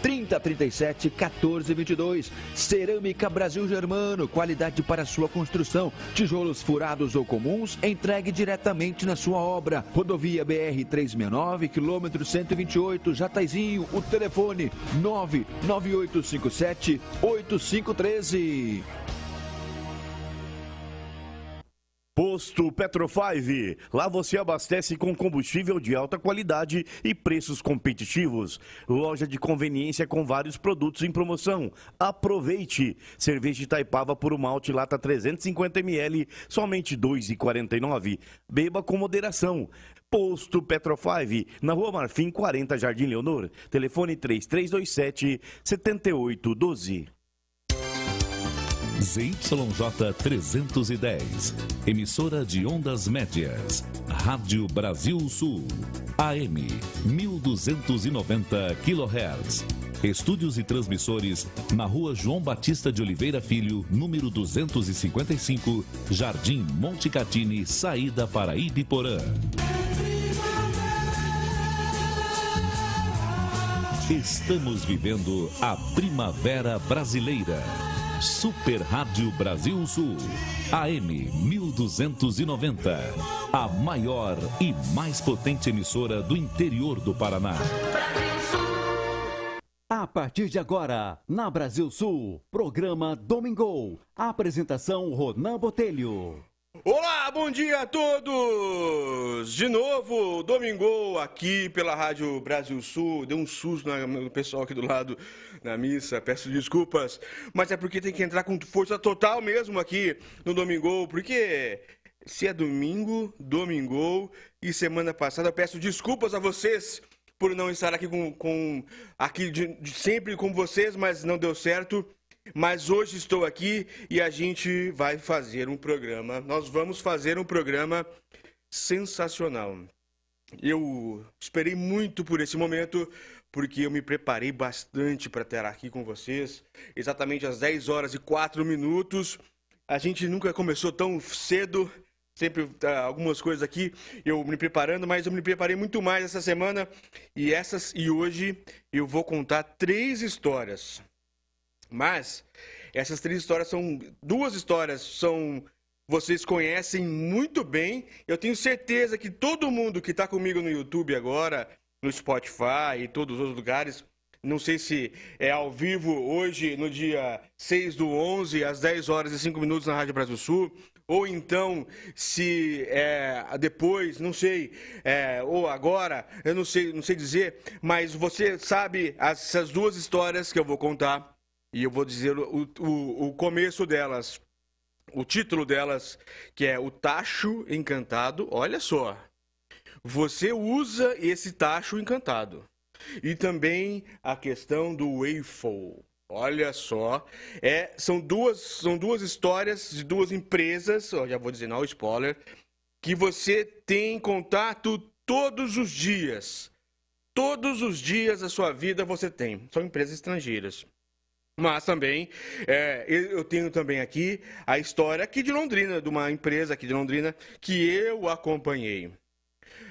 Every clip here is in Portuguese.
3037 1422. Cerâmica Brasil Germano, qualidade para sua construção. Tijolos furados ou comuns, entregue diretamente na sua obra. Rodovia BR 369, quilômetro 128, Jataizinho. O telefone 99857 8513. Posto Petro 5, lá você abastece com combustível de alta qualidade e preços competitivos. Loja de conveniência com vários produtos em promoção. Aproveite! Cerveja Itaipava por malte lata 350 ml, somente R$ 2,49. Beba com moderação. Posto Petro 5, na Rua Marfim 40, Jardim Leonor. Telefone 3327-7812. ZYJ 310, emissora de ondas médias, Rádio Brasil Sul, AM 1290 kHz. Estúdios e transmissores na Rua João Batista de Oliveira Filho, número 255, Jardim Monte Catini, saída para Ibiporã. Estamos vivendo a Primavera Brasileira. Super Rádio Brasil Sul, AM 1290, a maior e mais potente emissora do interior do Paraná. A partir de agora, na Brasil Sul, programa Domingol. Apresentação Ronan Botelho. Olá, bom dia a todos! De novo, Domingol aqui pela Rádio Brasil Sul. Deu um susto no pessoal aqui do lado na missa, peço desculpas. Mas é porque tem que entrar com força total mesmo aqui no Domingol, porque se é domingo, Domingol. E semana passada eu peço desculpas a vocês por não estar aqui sempre com vocês, mas não deu certo. Mas hoje estou aqui e a gente vai fazer um programa. Nós vamos fazer um programa sensacional. Eu esperei muito por esse momento, porque eu me preparei bastante para estar aqui com vocês. Exatamente às 10h04. A gente nunca começou tão cedo. Sempre algumas coisas aqui eu me preparando, mas eu me preparei muito mais essa semana. E hoje eu vou contar 3 histórias. Mas essas 3 histórias são... 2 histórias vocês conhecem muito bem. Eu tenho certeza que todo mundo que está comigo no YouTube agora, no Spotify e todos os outros lugares, não sei se é ao vivo hoje, no dia 6/11, às 10h05 na Rádio Brasil Sul, ou então se é depois, não sei, ou agora, eu não sei dizer, mas você sabe essas 2 histórias que eu vou contar. E eu vou dizer o começo delas, o título delas, que é o tacho encantado. Olha só, você usa esse tacho encantado. E também a questão do waffle. Olha só, são duas histórias de 2 empresas, já vou dizer, não, spoiler, que você tem contato todos os dias. Todos os dias da sua vida você tem. São empresas estrangeiras. Mas também, eu tenho também aqui a história aqui de Londrina, de uma empresa aqui de Londrina, que eu acompanhei.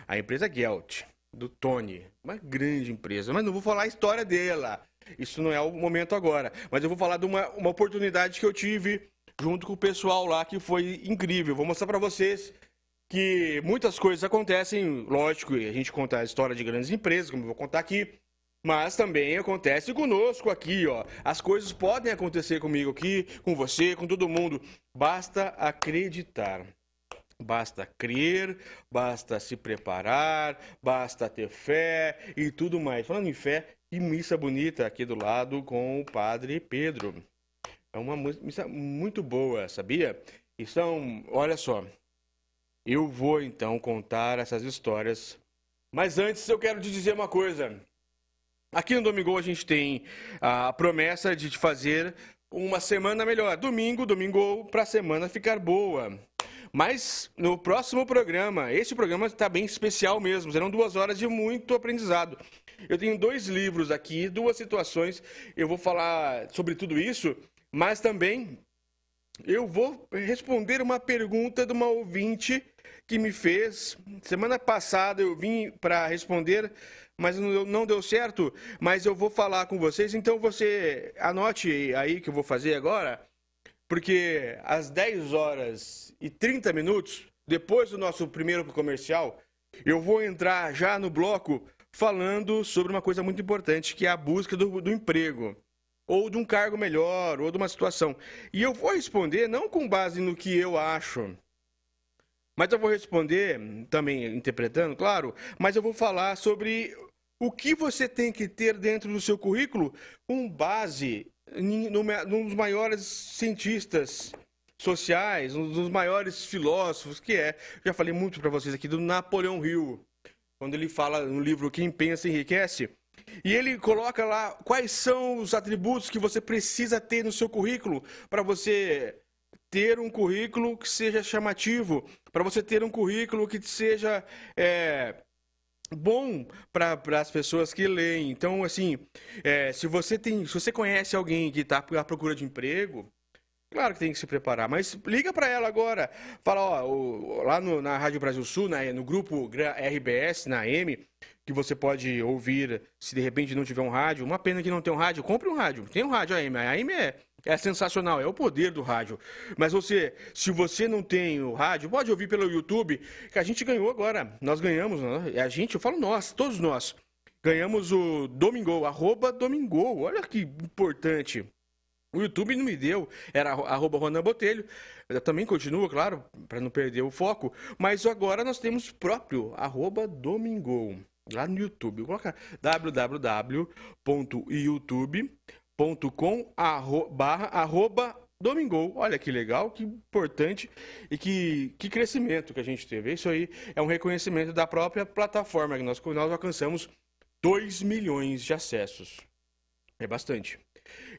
A empresa Gelt, do Tony, uma grande empresa, mas não vou falar a história dela, isso não é o momento agora. Mas eu vou falar de uma oportunidade que eu tive junto com o pessoal lá, que foi incrível. Vou mostrar para vocês que muitas coisas acontecem, lógico, a gente conta a história de grandes empresas, como eu vou contar aqui, mas também acontece conosco aqui, ó. As coisas podem acontecer comigo aqui, com você, com todo mundo. Basta acreditar. Basta crer, basta se preparar, basta ter fé e tudo mais. Falando em fé, e missa bonita aqui do lado com o Padre Pedro. É uma missa muito boa, sabia? Então, olha só. Eu vou então contar essas histórias. Mas antes eu quero te dizer uma coisa. Aqui no Domingol a gente tem a promessa de fazer uma semana melhor. Domingol, para a semana ficar boa. Mas no próximo programa, esse programa está bem especial mesmo. Serão 2 horas de muito aprendizado. Eu tenho 2 livros aqui, 2 situações. Eu vou falar sobre tudo isso, mas também eu vou responder uma pergunta de uma ouvinte que me fez. Semana passada eu vim para responder, mas não deu certo, mas eu vou falar com vocês, então você anote aí que eu vou fazer agora, porque às 10 horas e 30 minutos, depois do nosso primeiro comercial, eu vou entrar já no bloco falando sobre uma coisa muito importante, que é a busca do emprego, ou de um cargo melhor, ou de uma situação. E eu vou responder não com base no que eu acho, mas eu vou responder, também interpretando, claro, mas eu vou falar sobre o que você tem que ter dentro do seu currículo com base num dos maiores cientistas sociais, um dos maiores filósofos, que já falei muito para vocês aqui, do Napoleão Hill, quando ele fala no livro Quem Pensa Enriquece, e ele coloca lá quais são os atributos que você precisa ter no seu currículo para você ter um currículo que seja chamativo, para você ter um currículo que seja bom para as pessoas que leem. Então, assim, se você conhece alguém que está à procura de emprego, claro que tem que se preparar, mas liga para ela agora. Fala, ó, lá na Rádio Brasil Sul, no grupo RBS, na AM, que você pode ouvir se de repente não tiver um rádio. Uma pena que não tem um rádio, compre um rádio. Tem um rádio AM, a AM é sensacional, é o poder do rádio. Mas se você não tem o rádio, pode ouvir pelo YouTube, que a gente ganhou agora. Nós ganhamos, né? Eu falo nós, todos nós. Ganhamos o Domingol, @Domingol. Olha que importante. O YouTube não me deu, era @Ronan Botelho. Eu também continua, claro, para não perder o foco. Mas agora nós temos próprio @Domingol, lá no YouTube. Coloca www.youtube.com/Domingol. Olha que legal, que importante e que crescimento que a gente teve. Isso aí é um reconhecimento da própria plataforma, que nós alcançamos 2 milhões de acessos. É bastante.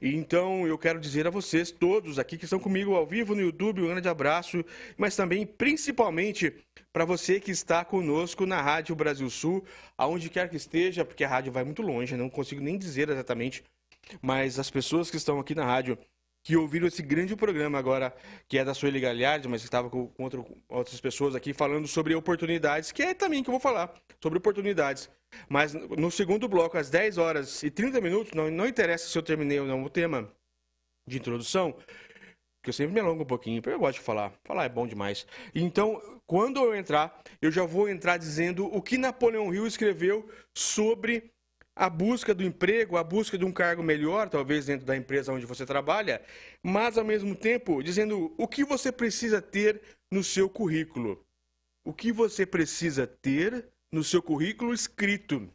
Então, eu quero dizer a vocês, todos aqui que estão comigo ao vivo no YouTube, um grande abraço, mas também, principalmente, para você que está conosco na Rádio Brasil Sul, aonde quer que esteja, porque a rádio vai muito longe, não consigo nem dizer exatamente, mas as pessoas que estão aqui na rádio, que ouviram esse grande programa agora, que é da Sueli Galhardi, mas estava com outras pessoas aqui falando sobre oportunidades, que é também que eu vou falar, sobre oportunidades. Mas no segundo bloco, às 10 horas e 30 minutos, não interessa se eu terminei ou não o tema de introdução, que eu sempre me alongo um pouquinho, porque eu gosto de falar. Falar é bom demais. Então, quando eu entrar, eu já vou entrar dizendo o que Napoleão Hill escreveu sobre a busca do emprego, a busca de um cargo melhor, talvez dentro da empresa onde você trabalha, mas ao mesmo tempo dizendo o que você precisa ter no seu currículo. O que você precisa ter no seu currículo escrito.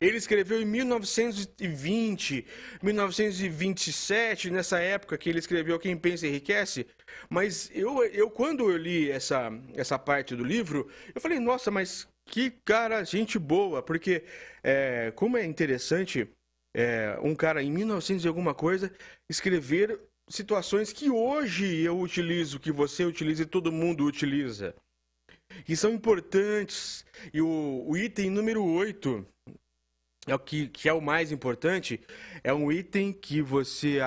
Ele escreveu em 1920, 1927, nessa época que ele escreveu Quem Pensa Enriquece, mas eu quando eu li essa parte do livro, eu falei, nossa, mas que cara, gente boa, porque como é interessante um cara em 1900 e alguma coisa escrever situações que hoje eu utilizo, que você utiliza e todo mundo utiliza, que são importantes. E o item número 8, que é o mais importante, é um item que você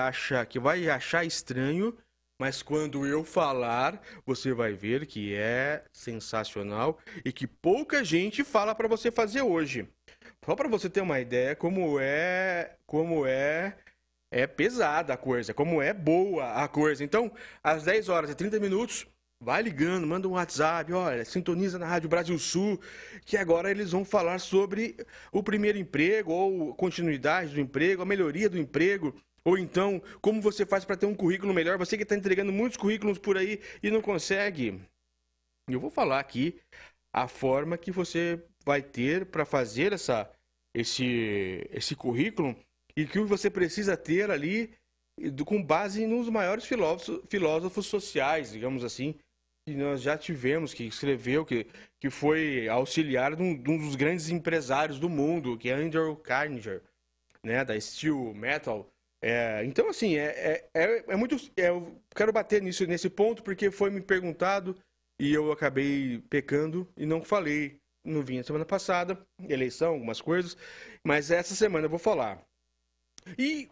vai achar estranho, mas quando eu falar, você vai ver que é sensacional e que pouca gente fala para você fazer hoje. Só para você ter uma ideia como é pesada a coisa, como é boa a coisa. Então, às 10 horas e 30 minutos, vai ligando, manda um WhatsApp, olha, sintoniza na Rádio Brasil Sul, que agora eles vão falar sobre o primeiro emprego, ou continuidade do emprego, a melhoria do emprego, ou então, como você faz para ter um currículo melhor, você que está entregando muitos currículos por aí e não consegue. Eu vou falar aqui a forma que você vai ter para fazer esse currículo e que você precisa ter ali com base nos maiores filósofos sociais, digamos assim, que nós já tivemos, que escreveu, que foi auxiliar de um dos grandes empresários do mundo, que é Andrew Carnegie, né, da Steel Metal. Então, assim, muito... eu quero bater nesse ponto, porque foi me perguntado e eu acabei pecando e não falei. Não vim a semana passada, eleição, algumas coisas, mas essa semana eu vou falar. E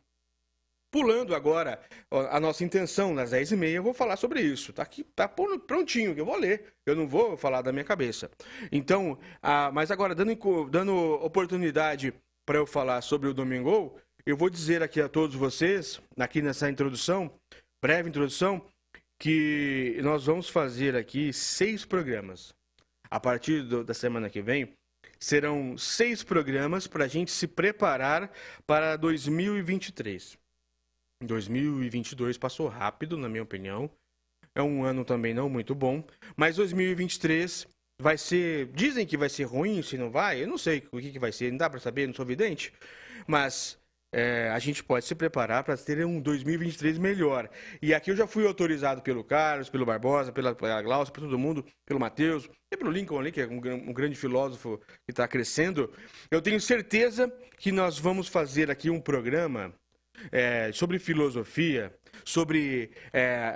pulando agora a nossa intenção, nas 10h30, eu vou falar sobre isso. Tá aqui, tá prontinho, que eu vou ler. Eu não vou falar da minha cabeça. Então, mas agora, dando oportunidade para eu falar sobre o Domingo, eu vou dizer aqui a todos vocês, aqui nessa introdução, breve introdução, que nós vamos fazer aqui 6 programas. A partir da semana que vem, serão 6 programas para a gente se preparar para 2023. 2022 passou rápido, na minha opinião. É um ano também não muito bom. Mas 2023 vai ser... Dizem que vai ser ruim, se não vai. Eu não sei o que vai ser, não dá para saber, não sou vidente. Mas a gente pode se preparar para ter um 2023 melhor. E aqui eu já fui autorizado pelo Carlos, pelo Barbosa, pela Glaucia, por todo mundo, pelo Matheus, e pelo Lincoln ali, que é um grande filósofo que está crescendo. Eu tenho certeza que nós vamos fazer aqui um programa... sobre filosofia, sobre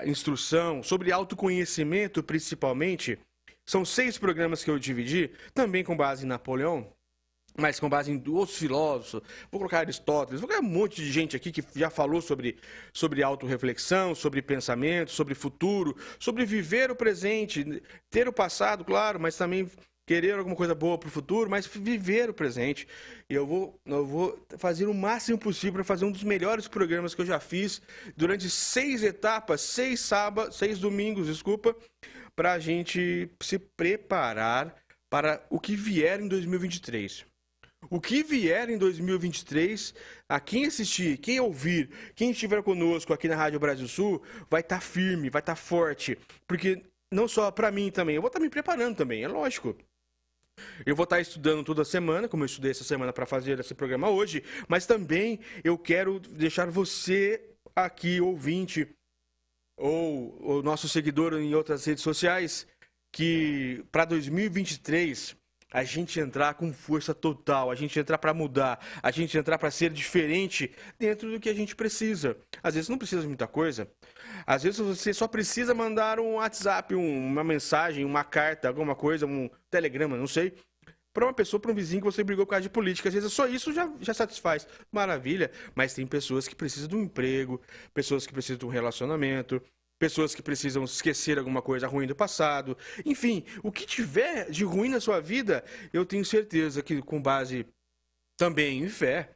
instrução, sobre autoconhecimento, principalmente. São 6 programas que eu dividi, também com base em Napoleão, mas com base em outros filósofos. Vou colocar Aristóteles, vou colocar um monte de gente aqui que já falou sobre autorreflexão, sobre pensamento, sobre futuro, sobre viver o presente, ter o passado, claro, mas também... querer alguma coisa boa para o futuro, mas viver o presente. E eu vou fazer o máximo possível para fazer um dos melhores programas que eu já fiz durante 6 etapas, 6 domingos, para a gente se preparar para o que vier em 2023. O que vier em 2023, a quem assistir, quem ouvir, quem estiver conosco aqui na Rádio Brasil Sul, vai estar firme, vai estar forte. Porque não só para mim também, eu vou estar me preparando também, é lógico. Eu vou estar estudando toda semana, como eu estudei essa semana para fazer esse programa hoje, mas também eu quero deixar você aqui, ouvinte, ou o nosso seguidor em outras redes sociais, que para 2023 a gente entrar com força total, a gente entrar para mudar, a gente entrar para ser diferente dentro do que a gente precisa. Às vezes não precisa de muita coisa. Às vezes você só precisa mandar um WhatsApp, uma mensagem, uma carta, alguma coisa, um telegrama, não sei, para uma pessoa, para um vizinho que você brigou por causa de política. Às vezes só isso já satisfaz. Maravilha. Mas tem pessoas que precisam de um emprego, pessoas que precisam de um relacionamento, pessoas que precisam esquecer alguma coisa ruim do passado. Enfim, o que tiver de ruim na sua vida, eu tenho certeza que com base também em fé,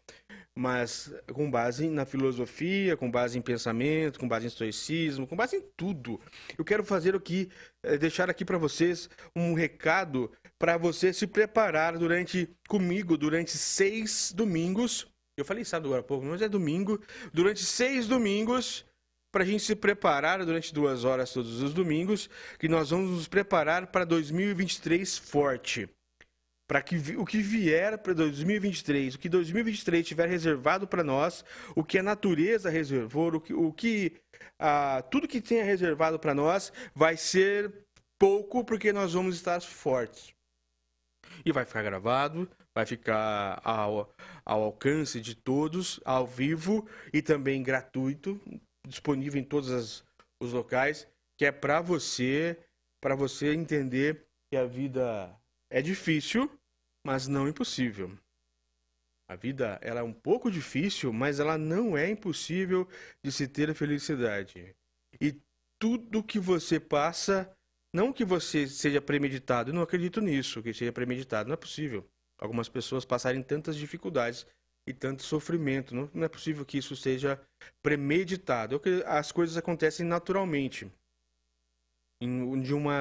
mas com base na filosofia, com base em pensamento, com base em estoicismo, com base em tudo. Eu quero fazer aqui, deixar aqui para vocês um recado para você se preparar comigo durante 6 domingos. Eu falei sábado agora há pouco, mas é domingo. Durante 6 domingos, para a gente se preparar durante 2 horas todos os domingos, que nós vamos nos preparar para 2023 forte. Para que o que vier para 2023, o que 2023 tiver reservado para nós, o que a natureza reservou, tudo que tenha reservado para nós vai ser pouco, porque nós vamos estar fortes. E vai ficar gravado, vai ficar ao alcance de todos, ao vivo e também gratuito, disponível em todos os locais, que é para você entender que a vida é difícil, mas não impossível. A vida, ela é um pouco difícil, mas ela não é impossível de se ter a felicidade. E tudo que você passa, não que você seja premeditado, eu não acredito nisso, que seja premeditado, não é possível. Algumas pessoas passarem tantas dificuldades e tanto sofrimento, não é possível que isso seja premeditado. As coisas acontecem naturalmente,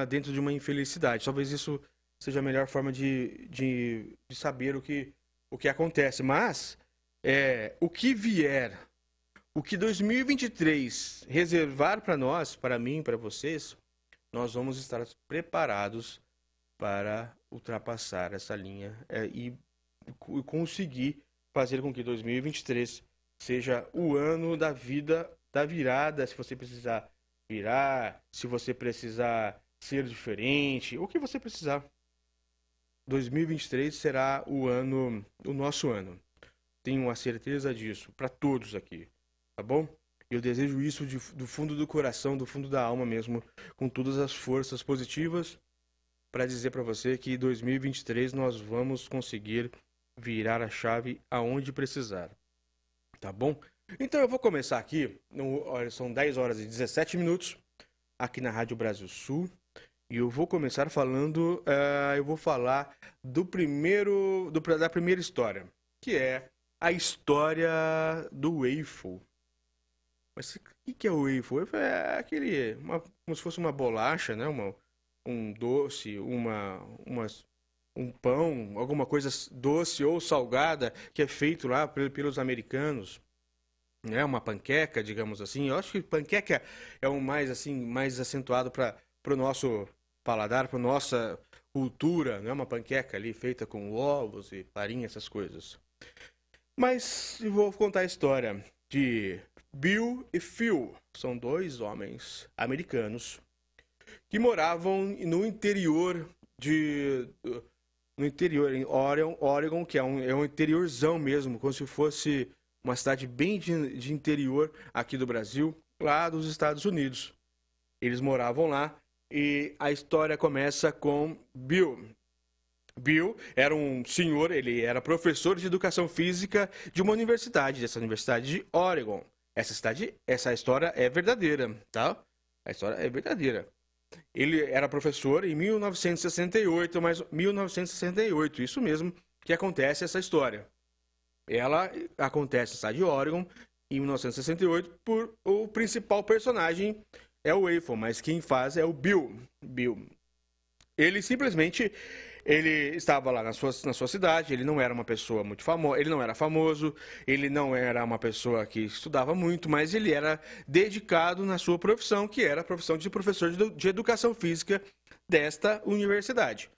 dentro de uma infelicidade. Talvez isso seja a melhor forma de saber o que acontece. Mas, o que vier, o que 2023 reservar para nós, para mim, para vocês, nós vamos estar preparados para ultrapassar essa linha e conseguir fazer com que 2023 seja o ano da vida, da virada, se você precisar virar, se você precisar ser diferente, o que você precisar. 2023 será o nosso ano. Tenho a certeza disso, para todos aqui, tá bom? Eu desejo isso do fundo do coração, do fundo da alma mesmo, com todas as forças positivas, para dizer para você que 2023 nós vamos conseguir virar a chave aonde precisar, tá bom? Então eu vou começar aqui, olha, são 10 horas e 17 minutos, aqui na Rádio Brasil Sul. E eu vou começar falando, eu vou falar da primeira história, que é a história do waffle. Mas o que é o waffle? O waffle é como se fosse uma bolacha, né? Um doce, um pão, alguma coisa doce ou salgada que é feito lá pelos americanos. Né? Uma panqueca, digamos assim. Eu acho que panqueca é o mais acentuado para o nosso paladar, para nossa cultura, né? Uma panqueca ali feita com ovos e farinha, essas coisas. Mas eu vou contar a história de Bill e Phil. São dois homens americanos que moravam no interior em Oregon, que é um interiorzão mesmo, como se fosse uma cidade bem de interior aqui do Brasil, lá dos Estados Unidos. Eles moravam lá e a história começa com Bill. Bill era um senhor, ele era professor de educação física de uma universidade, dessa universidade de Oregon. Essa história é verdadeira, tá? A história é verdadeira. Ele era professor em 1968, isso mesmo que acontece essa história. Ela acontece na cidade de Oregon em 1968 por o principal personagem é o waffle, mas quem faz é o Bill. Ele simplesmente estava lá na sua cidade, ele não era uma pessoa muito famosa, ele não era famoso, ele não era uma pessoa que estudava muito, mas ele era dedicado na sua profissão, que era a profissão de professor de educação física desta universidade.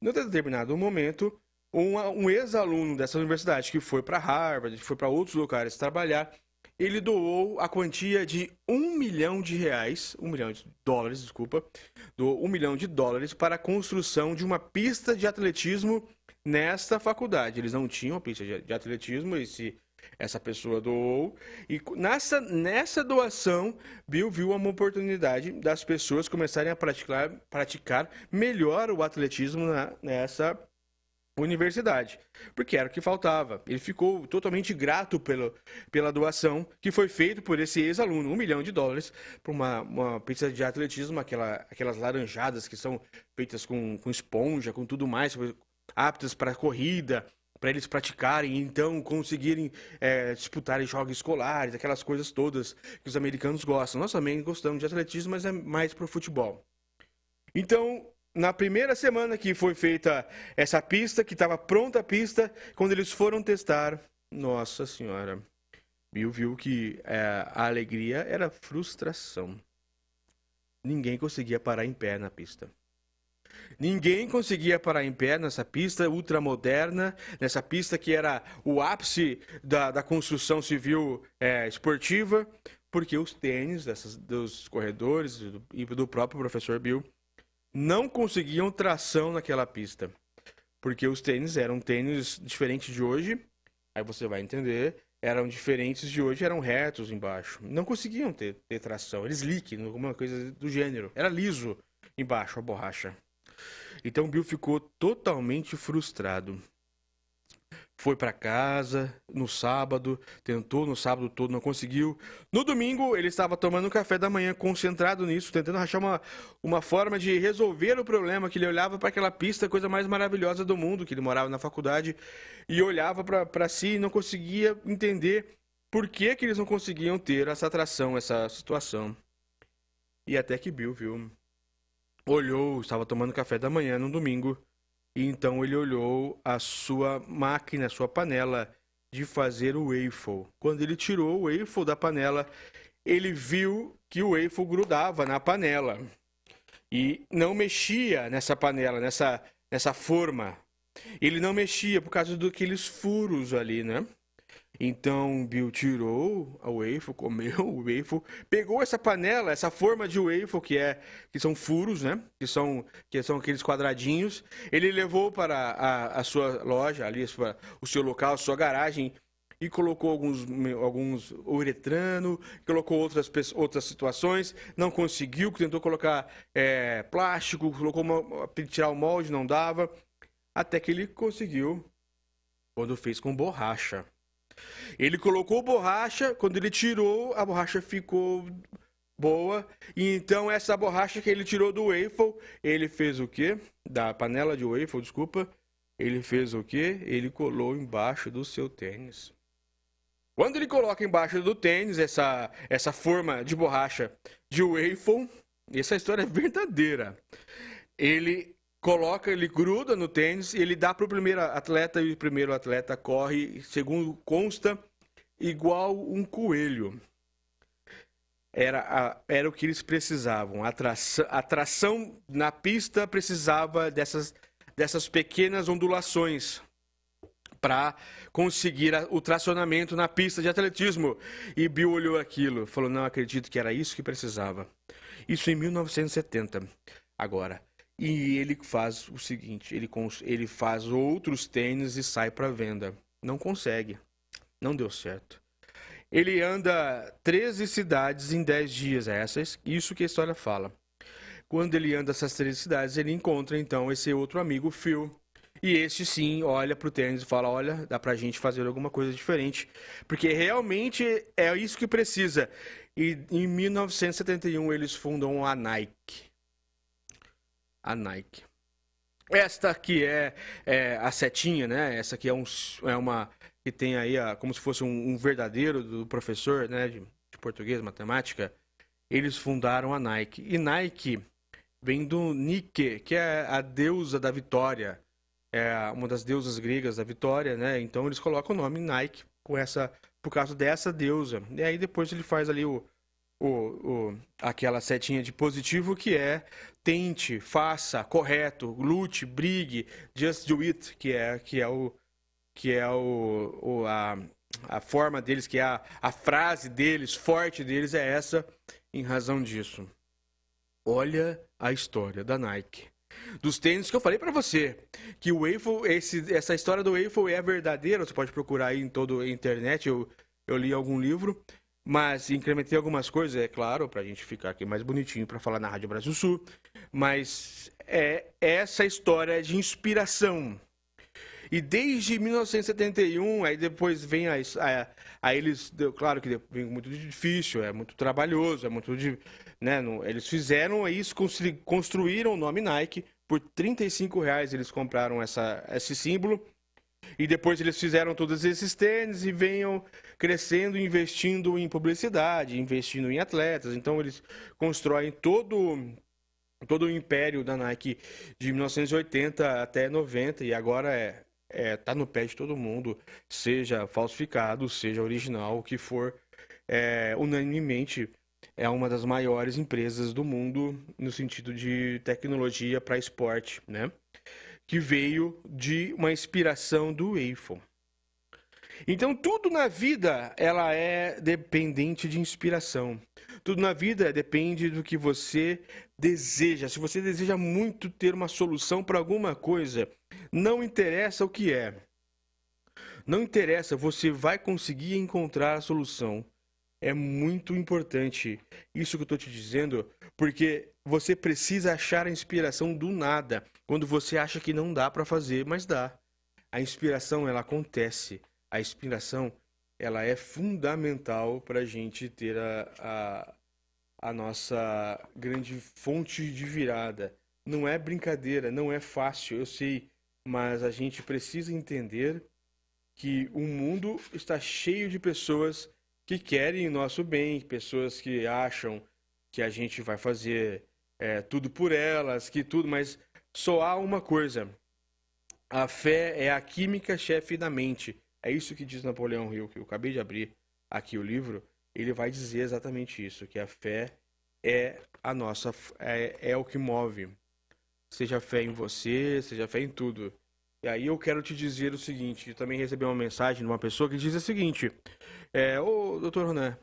Num determinado momento, um ex-aluno dessa universidade que foi para Harvard, foi para outros lugares trabalhar, ele doou a quantia de $1 milhão, doou $1 milhão para a construção de uma pista de atletismo nesta faculdade. Eles não tinham pista de atletismo, essa pessoa doou. E nessa doação, Bill viu uma oportunidade das pessoas começarem a praticar melhor o atletismo nessa universidade, porque era o que faltava. Ele ficou totalmente grato pela doação que foi feita por esse ex-aluno, $1 milhão para uma pista de atletismo, aquelas laranjadas que são feitas com esponja, com tudo mais, aptas para corrida, para eles praticarem e então conseguirem disputarem jogos escolares, aquelas coisas todas que os americanos gostam. Nós também gostamos de atletismo, mas é mais para o futebol. Então, na primeira semana que foi feita essa pista, que estava pronta a pista, quando eles foram testar, nossa senhora, Bill viu que a alegria era frustração. Ninguém conseguia parar em pé na pista. Ninguém conseguia parar em pé nessa pista ultramoderna, nessa pista que era o ápice da construção civil esportiva, porque os tênis dos corredores e do próprio professor Bill não conseguiam tração naquela pista, porque os tênis eram tênis diferentes de hoje, aí você vai entender, eram diferentes de hoje, eram retos embaixo, não conseguiam ter tração, eles slick, alguma coisa do gênero, era liso embaixo a borracha. Então Bill ficou totalmente frustrado. Foi para casa no sábado, tentou no sábado todo, não conseguiu. No domingo, ele estava tomando um café da manhã, concentrado nisso, tentando achar uma forma de resolver o problema, que ele olhava para aquela pista, a coisa mais maravilhosa do mundo, que ele morava na faculdade, e olhava para si e não conseguia entender por que eles não conseguiam ter essa atração, essa situação. E até que Bill olhou, estava tomando café da manhã no domingo, e então ele olhou a sua máquina, a sua panela de fazer o waffle. Quando ele tirou o waffle da panela, ele viu que o waffle grudava na panela e não mexia nessa panela, nessa forma. Ele não mexia por causa daqueles furos ali, né? Então Bill tirou o waffle, comeu o waffle, pegou essa panela, essa forma de waffle que são furos, né? Que são aqueles quadradinhos. Ele levou para a sua loja ali, o seu local, a sua garagem e colocou alguns uretrano, colocou outras situações, não conseguiu, tentou colocar plástico, tirar o molde, não dava, até que ele conseguiu quando fez com borracha. Ele colocou borracha, quando ele tirou, a borracha ficou boa. E então essa borracha que ele tirou do waffle, ele fez o quê? Da panela de waffle, desculpa. Ele fez o quê? Ele colou embaixo do seu tênis. Quando ele coloca embaixo do tênis essa forma de borracha de waffle, essa história é verdadeira. Ele coloca, ele gruda no tênis e ele dá para o primeiro atleta e o primeiro atleta corre, segundo consta, igual um coelho. Era o que eles precisavam. A tração na pista precisava dessas pequenas ondulações para conseguir o tracionamento na pista de atletismo. E Bill olhou aquilo, falou, não acredito que era isso que precisava. Isso em 1970. Agora, e ele faz o seguinte, ele faz outros tênis e sai para venda. Não consegue, não deu certo. Ele anda 13 cidades em 10 dias, isso que a história fala. Quando ele anda essas 13 cidades, ele encontra então esse outro amigo, Phil. E este sim olha para o tênis e fala, olha, dá pra gente fazer alguma coisa diferente. Porque realmente é isso que precisa. E em 1971 eles fundam a Nike. A Nike. Esta aqui é a setinha, né? Essa aqui é uma que tem aí como se fosse um verdadeiro do professor, né? De português, matemática. Eles fundaram a Nike. E Nike vem do Nike, que é a deusa da vitória. É uma das deusas gregas da vitória, né? Então eles colocam o nome Nike por causa dessa deusa. E aí depois ele faz ali aquela setinha de positivo que é tente, faça, correto, lute, brigue, just do it, que é a forma deles, que é a frase deles, forte deles é essa, em razão disso. Olha a história da Nike. Dos tênis que eu falei pra você, que o waffle, essa história do waffle é verdadeira, você pode procurar aí em toda a internet, eu li algum livro, mas incrementei algumas coisas, é claro, pra gente ficar aqui mais bonitinho pra falar na Rádio Brasil Sul, mas essa história de inspiração. E desde 1971, aí depois vem eles, claro que vem muito difícil, é muito trabalhoso, é muito né, eles fizeram isso, construíram o nome Nike, por R$35 eles compraram esse símbolo, e depois eles fizeram todos esses tênis e venham crescendo, investindo em publicidade, investindo em atletas, então eles constroem todo o império da Nike de 1980 até 90, e agora tá no pé de todo mundo, seja falsificado, seja original, o que for, unanimemente é uma das maiores empresas do mundo no sentido de tecnologia para esporte, né? Que veio de uma inspiração do waffle. Então tudo na vida ela é dependente de inspiração. Tudo na vida depende do que você deseja. Se você deseja muito ter uma solução para alguma coisa, não interessa o que é. Não interessa, você vai conseguir encontrar a solução. É muito importante isso que eu estou te dizendo, porque você precisa achar a inspiração do nada, quando você acha que não dá para fazer, mas dá. A inspiração, ela acontece. A inspiração, ela é fundamental para a gente ter a nossa grande fonte de virada. Não é brincadeira, não é fácil, eu sei, mas a gente precisa entender que o mundo está cheio de pessoas que querem o nosso bem, pessoas que acham que a gente vai fazer tudo por elas, mas só há uma coisa. A fé é a química chefe da mente. É isso que diz Napoleão Hill, que eu acabei de abrir aqui o livro. Ele vai dizer exatamente isso, que a fé é o que move. Seja fé em você, seja fé em tudo. E aí eu quero te dizer o seguinte, eu também recebi uma mensagem de uma pessoa que diz o seguinte, ô doutor Ronan,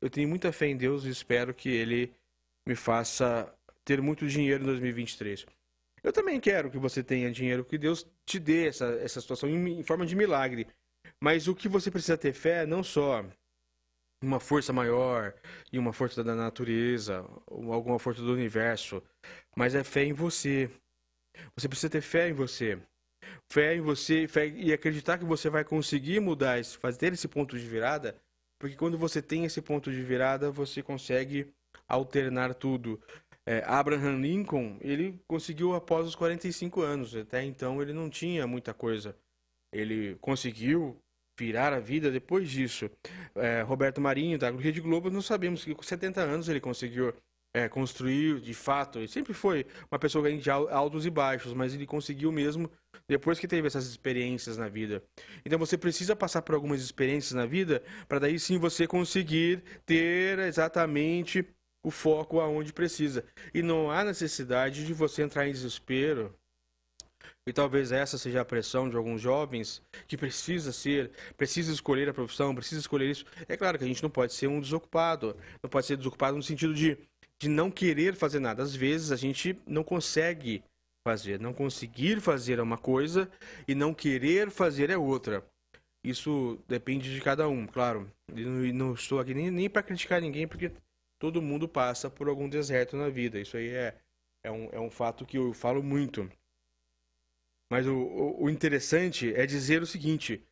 eu tenho muita fé em Deus e espero que Ele me faça ter muito dinheiro em 2023. Eu também quero que você tenha dinheiro, que Deus te dê essa situação em forma de milagre. Mas o que você precisa ter fé é não só uma força maior e uma força da natureza, ou alguma força do universo, mas é fé em você. Você precisa ter fé em você. Fé em você, fé e acreditar que você vai conseguir mudar, fazer esse ponto de virada, porque quando você tem esse ponto de virada, você consegue alternar tudo. Abraham Lincoln, ele conseguiu após os 45 anos, até então ele não tinha muita coisa. Ele conseguiu virar a vida depois disso. Roberto Marinho, da Rede Globo, nós sabemos que com 70 anos ele conseguiu construir, de fato. Ele sempre foi uma pessoa de altos e baixos, mas ele conseguiu mesmo depois que teve essas experiências na vida. Então você precisa passar por algumas experiências na vida para daí sim você conseguir ter exatamente o foco aonde precisa. E não há necessidade de você entrar em desespero. E talvez essa seja a pressão de alguns jovens que precisa escolher a profissão, precisa escolher isso. É claro que a gente não pode ser um desocupado. Não pode ser desocupado no sentido de não querer fazer nada. Às vezes a gente não consegue fazer. Não conseguir fazer é uma coisa e não querer fazer é outra. Isso depende de cada um, claro. E não estou aqui nem para criticar ninguém, porque todo mundo passa por algum deserto na vida. Isso aí é um fato que eu falo muito. Mas o interessante é dizer o seguinte: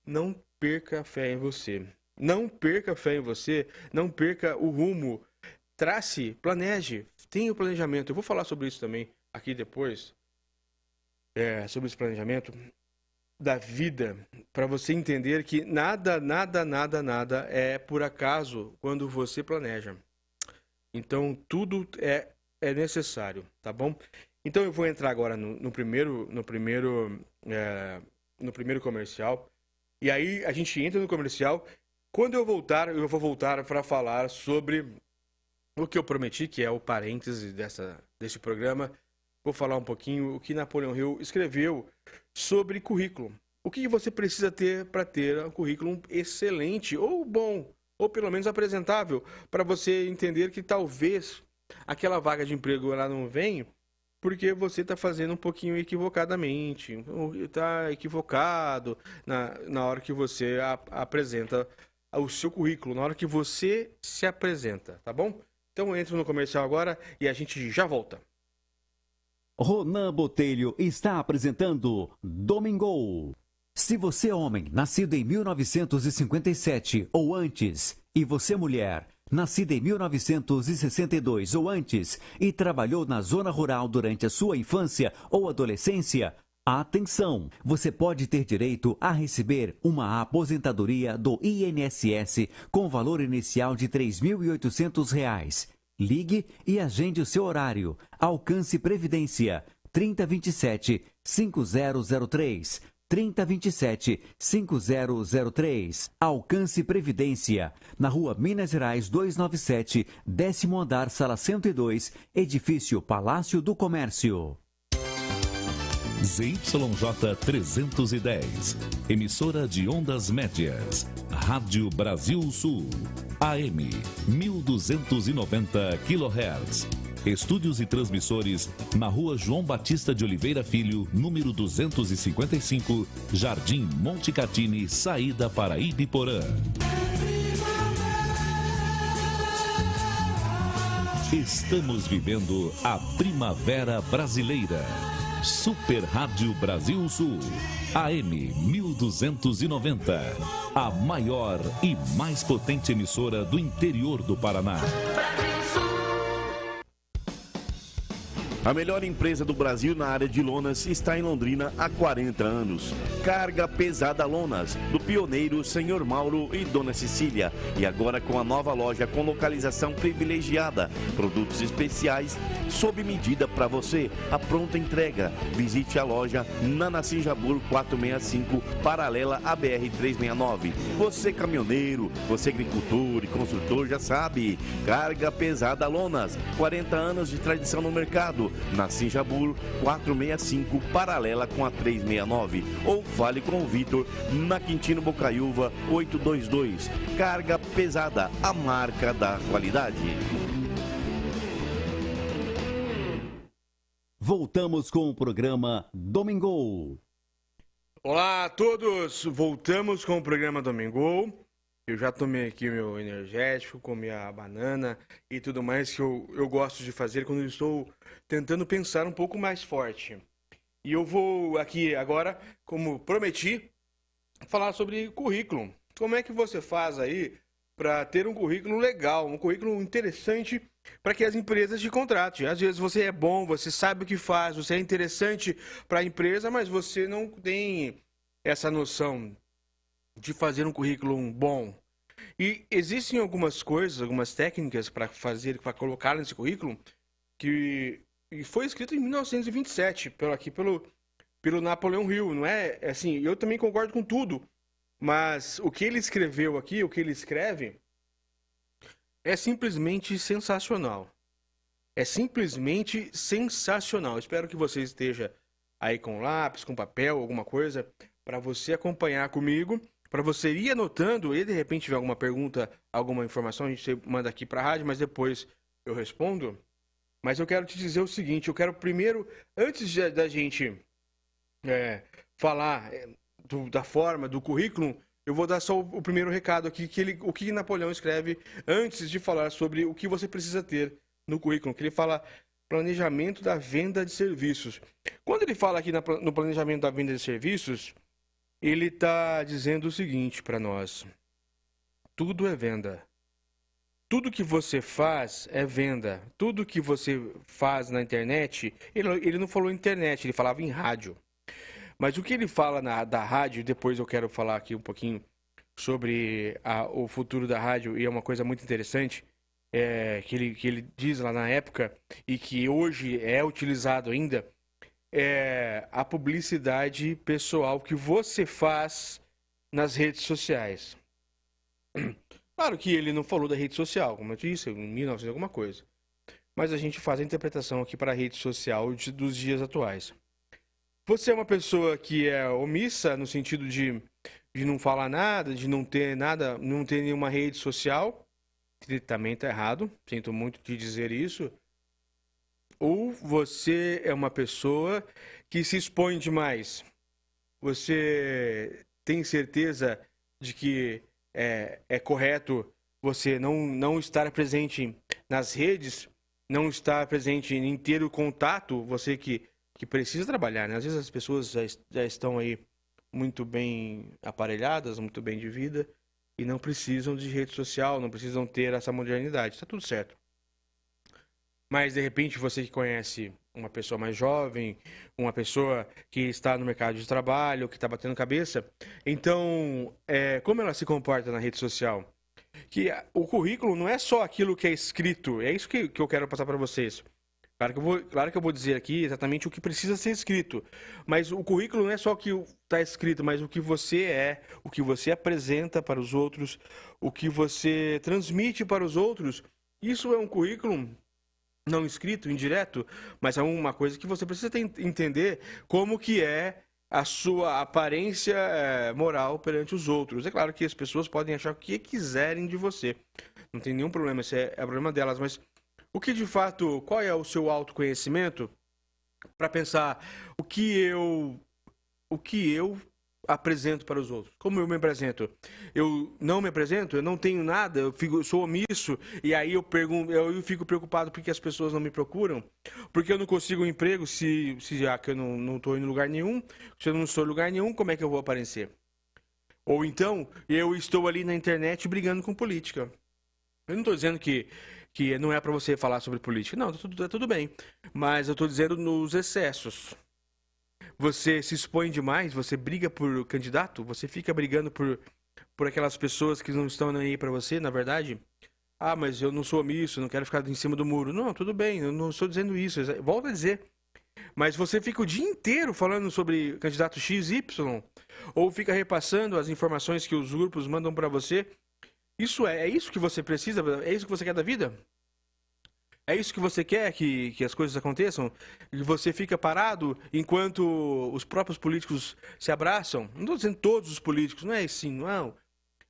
não perca a fé em você. Não perca a fé em você, não perca o rumo. Trace, planeje, tenha o planejamento. Eu vou falar sobre isso também aqui depois, sobre esse planejamento da vida, para você entender que nada é por acaso quando você planeja. Então, tudo é necessário, tá bom? Então, eu vou entrar agora no primeiro comercial. E aí, a gente entra no comercial. Quando eu voltar, eu vou voltar para falar sobre o que eu prometi, que é o parêntese desse programa. Vou falar um pouquinho o que Napoleão Hill escreveu sobre currículo. O que você precisa ter para ter um currículo excelente, ou bom, ou pelo menos apresentável, para você entender que talvez aquela vaga de emprego ela não vem porque você está fazendo um pouquinho equivocadamente, está equivocado na hora que você apresenta o seu currículo, na hora que você se apresenta, tá bom? Então eu entro no comercial agora e a gente já volta. Ronan Botelho está apresentando Domingo. Se você é homem, nascido em 1957 ou antes, e você mulher, nascida em 1962 ou antes, e trabalhou na zona rural durante a sua infância ou adolescência, atenção! Você pode ter direito a receber uma aposentadoria do INSS com valor inicial de R$ 3.800. Ligue e agende o seu horário. Alcance Previdência 3027-5003. 3027-5003. Alcance Previdência. Na Rua Minas Gerais 297, 10º andar, sala 102, edifício Palácio do Comércio. ZYJ 310, emissora de ondas médias, Rádio Brasil Sul, AM 1290 kHz. Estúdios e transmissores na Rua João Batista de Oliveira Filho, número 255, Jardim Monte Catini, saída para Ibiporã. Estamos vivendo a Primavera Brasileira. Super Rádio Brasil Sul, AM 1290, a maior e mais potente emissora do interior do Paraná. A melhor empresa do Brasil na área de lonas está em Londrina há 40 anos. Carga Pesada Lonas, do pioneiro Senhor Mauro e Dona Cecília. E agora com a nova loja com localização privilegiada. Produtos especiais sob medida para você. A pronta entrega. Visite a loja na Nassim Jabur 465, paralela à BR-369. Você caminhoneiro, você agricultor e construtor já sabe. Carga Pesada Lonas, 40 anos de tradição no mercado. Nassim Jabur 465, paralela com a 369. Ou fale com o Vitor na Quintino Bocaiúva 822. Carga Pesada, a marca da qualidade. Voltamos com o programa Domingo. Olá a todos, voltamos com o programa Domingo. Eu já tomei aqui meu energético, comi a banana e tudo mais que eu gosto de fazer quando eu estou tentando pensar um pouco mais forte. E eu vou aqui agora, como prometi, falar sobre currículo. Como é que você faz aí para ter um currículo legal, um currículo interessante para que as empresas te contratem? Às vezes você é bom, você sabe o que faz, você é interessante para a empresa, mas você não tem essa noção de fazer um currículo bom. E existem algumas coisas, algumas técnicas para fazer, para colocar nesse currículo, que foi escrito em 1927, pelo Napoleão Hill, não é? Assim, eu também concordo com tudo, mas o que ele escreveu aqui, o que ele escreve, é simplesmente sensacional. É simplesmente sensacional. Espero que você esteja aí com lápis, com papel, alguma coisa, para você acompanhar comigo, para você ir anotando e de repente tiver alguma pergunta, alguma informação, a gente manda aqui para a rádio, mas depois eu respondo. Mas eu quero te dizer o seguinte, eu quero primeiro, antes da gente falar da forma, do currículo, eu vou dar só o primeiro recado aqui, o que Napoleão escreve antes de falar sobre o que você precisa ter no currículo, que ele fala planejamento da venda de serviços. Quando ele fala aqui no planejamento da venda de serviços, ele está dizendo o seguinte para nós: tudo é venda. Tudo que você faz é venda. Tudo que você faz na internet, ele não falou internet, ele falava em rádio. Mas o que ele fala da rádio, depois eu quero falar aqui um pouquinho sobre o futuro da rádio, e é uma coisa muito interessante, que ele diz lá na época, e que hoje é utilizado ainda, é a publicidade pessoal que você faz nas redes sociais. Claro que ele não falou da rede social, como eu disse, em 1900 alguma coisa. Mas a gente faz a interpretação aqui para a rede social dos dias atuais. Você é uma pessoa que é omissa no sentido de não falar nada, de não ter nada, não ter nenhuma rede social, também está errado, sinto muito de dizer isso. Ou você é uma pessoa que se expõe demais. Você tem certeza de que é correto você não estar presente nas redes, não estar presente em ter o contato, você que precisa trabalhar, né? Às vezes as pessoas já estão aí muito bem aparelhadas, muito bem de vida, e não precisam de rede social, não precisam ter essa modernidade. Está tudo certo. Mas, de repente, você que conhece uma pessoa mais jovem, uma pessoa que está no mercado de trabalho, que está batendo cabeça, então, como ela se comporta na rede social? Que o currículo não é só aquilo que é escrito, é isso que eu quero passar para vocês. Claro que eu vou dizer aqui exatamente o que precisa ser escrito, mas o currículo não é só o que está escrito, mas o que você é, o que você apresenta para os outros, o que você transmite para os outros. Isso é um currículo não escrito, indireto, mas é uma coisa que você precisa entender como que é a sua aparência moral perante os outros. É claro que as pessoas podem achar o que quiserem de você, não tem nenhum problema, esse é o problema delas, mas o que de fato, qual é o seu autoconhecimento para pensar o que eu apresento para os outros? Como eu me apresento? Eu não me apresento? Eu não tenho nada? Eu sou omisso? E aí eu fico preocupado porque as pessoas não me procuram? Porque eu não consigo um emprego já que eu não estou em lugar nenhum? Se eu não estou em lugar nenhum, como é que eu vou aparecer? Ou então, eu estou ali na internet brigando com política. Eu não estou dizendo que não é para você falar sobre política. Não, tá tudo bem. Mas eu estou dizendo nos excessos. Você se expõe demais, você briga por candidato, você fica brigando por aquelas pessoas que não estão nem aí para você, na verdade. Ah, mas eu não sou omisso, não quero ficar em cima do muro. Não, tudo bem, eu não estou dizendo isso. Volto a dizer. Mas você fica o dia inteiro falando sobre candidato XY, ou fica repassando as informações que os grupos mandam para você. É isso que você precisa? É isso que você quer da vida? É isso que você quer, que as coisas aconteçam? E você fica parado enquanto os próprios políticos se abraçam? Não estou dizendo todos os políticos, não é assim, não.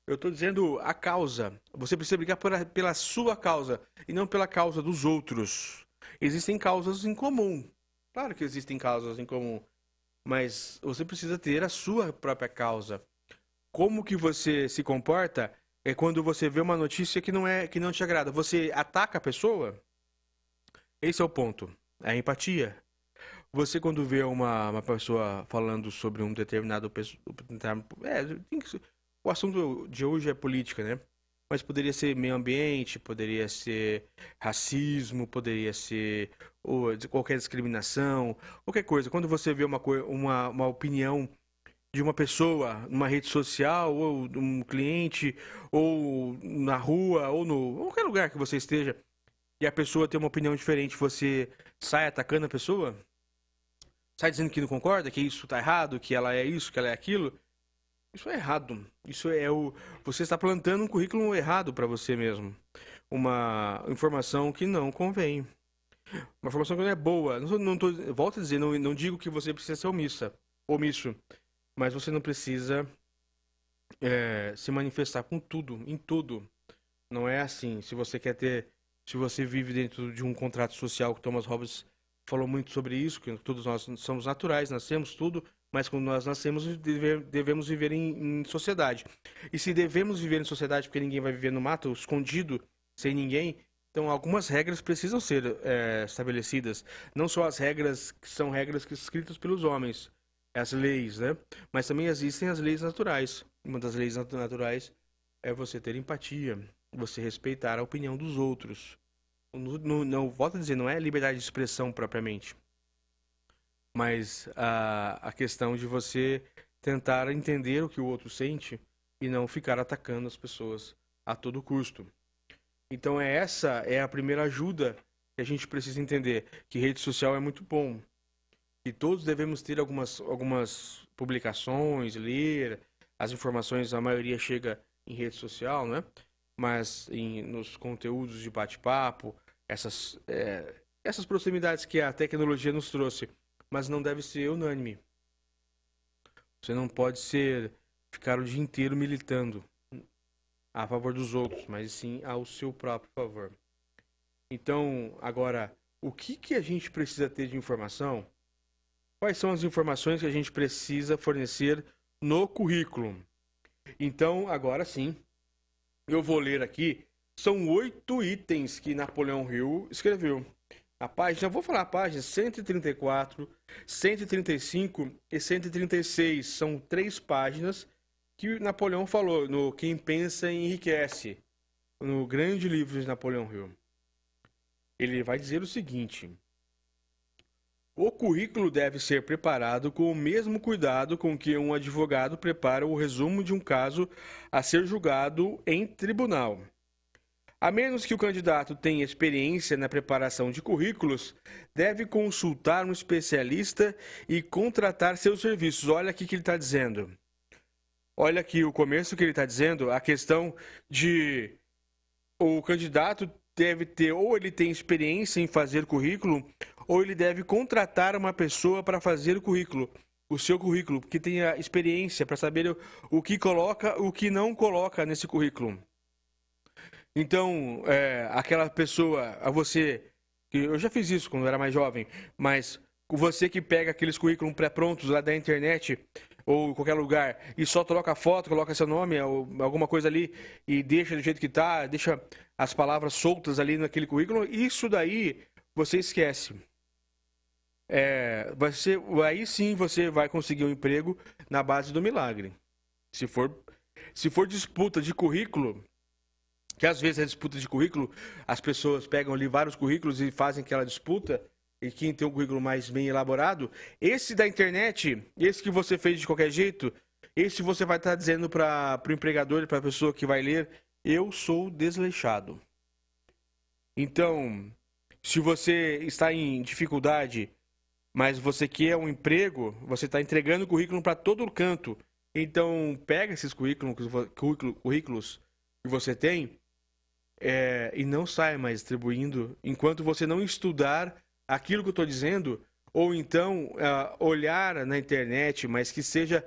Eu estou dizendo a causa. Você precisa brigar pela sua causa e não pela causa dos outros. Existem causas em comum. Claro que existem causas em comum. Mas você precisa ter a sua própria causa. Como que você se comporta é quando você vê uma notícia que não te agrada. Você ataca a pessoa? Esse é o ponto. É a empatia. Você, quando vê uma pessoa falando sobre um determinado... o assunto de hoje é política, né? Mas poderia ser meio ambiente, poderia ser racismo, poderia ser qualquer discriminação, qualquer coisa. Quando você vê uma opinião de uma pessoa numa rede social, ou de um cliente, ou na rua, ou no qualquer lugar que você esteja, e a pessoa tem uma opinião diferente, você sai atacando a pessoa? Sai dizendo que não concorda, que isso está errado, que ela é isso, que ela é aquilo? Isso é errado. Você está plantando um currículo errado para você mesmo. Uma informação que não convém. Uma informação que não é boa. Volto a dizer, não digo que você precisa ser omisso. Mas você não precisa se manifestar com tudo, em tudo. Não é assim. Se você vive dentro de um contrato social, que Thomas Hobbes falou muito sobre isso, que todos nós somos naturais, nascemos tudo, mas quando nós nascemos, devemos viver em sociedade. E se devemos viver em sociedade, porque ninguém vai viver no mato, escondido, sem ninguém, então algumas regras precisam ser estabelecidas. Não só as regras que são regras escritas pelos homens, as leis, né? Mas também existem as leis naturais. Uma das leis naturais é você ter empatia, você respeitar a opinião dos outros. Não, volto a dizer, não é liberdade de expressão propriamente, mas a questão de você tentar entender o que o outro sente e não ficar atacando as pessoas a todo custo. Então essa é a primeira ajuda que a gente precisa entender, que rede social é muito bom, e todos devemos ter algumas publicações, ler as informações, a maioria chega em rede social, né? Mas nos conteúdos de bate-papo, essas proximidades que a tecnologia nos trouxe, mas não deve ser unânime. Você não pode ficar o dia inteiro militando a favor dos outros, mas sim ao seu próprio favor. Então, agora, o que a gente precisa ter de informação? Quais são as informações que a gente precisa fornecer no currículo? Então, agora sim, eu vou ler aqui. São 8 itens que Napoleão Hill escreveu. A página, vou falar a página 134, 135 e 136. São 3 páginas que Napoleão falou no Quem Pensa Enriquece, no grande livro de Napoleão Hill. Ele vai dizer o seguinte: o currículo deve ser preparado com o mesmo cuidado com que um advogado prepara o resumo de um caso a ser julgado em tribunal. A menos que o candidato tenha experiência na preparação de currículos, deve consultar um especialista e contratar seus serviços. Olha aqui o que ele está dizendo. Olha aqui o começo que ele está dizendo, a questão de o candidato deve ter, ou ele tem experiência em fazer currículo, ou ele deve contratar uma pessoa para fazer o seu currículo, que tenha experiência para saber o que coloca, o que não coloca nesse currículo. Então, aquela pessoa, eu já fiz isso quando eu era mais jovem, mas você que pega aqueles currículos pré-prontos lá da internet ou qualquer lugar e só coloca a foto, coloca seu nome, ou alguma coisa ali e deixa do jeito que está, deixa as palavras soltas ali naquele currículo, isso daí você esquece. Aí sim você vai conseguir um emprego na base do milagre. Se for disputa de currículo, que às vezes é disputa de currículo, as pessoas pegam ali vários currículos e fazem aquela disputa, e quem tem um currículo mais bem elaborado, esse da internet, esse que você fez de qualquer jeito, esse você vai estar dizendo para o empregador e para a pessoa que vai ler: eu sou desleixado. Então, se você está em dificuldade, mas você quer um emprego, você está entregando currículo para todo canto. Então, pega esses currículos que você tem e não saia mais distribuindo enquanto você não estudar aquilo que eu estou dizendo, ou então olhar na internet, mas que seja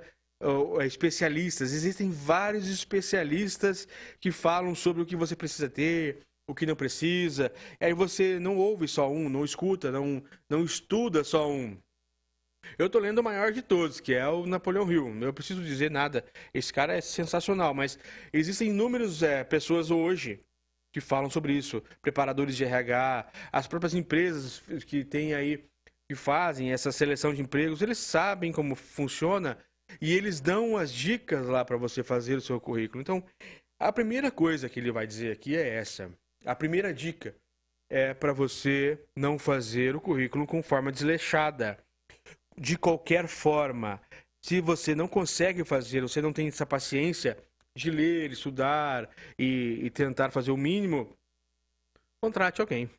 especialistas. Existem vários especialistas que falam sobre o que você precisa ter, o que não precisa. E aí você não ouve só um, não escuta, não estuda só um. Eu estou lendo o maior de todos, que é o Napoleão Hill. Não preciso dizer nada. Esse cara é sensacional, mas existem inúmeras pessoas hoje que falam sobre isso. Preparadores de RH, as próprias empresas que têm aí que fazem essa seleção de empregos, eles sabem como funciona e eles dão as dicas lá para você fazer o seu currículo. Então, a primeira coisa que ele vai dizer aqui é essa. A primeira dica é para você não fazer o currículo com forma desleixada. De qualquer forma, se você não consegue fazer, você não tem essa paciência de ler, estudar e tentar fazer o mínimo, contrate alguém.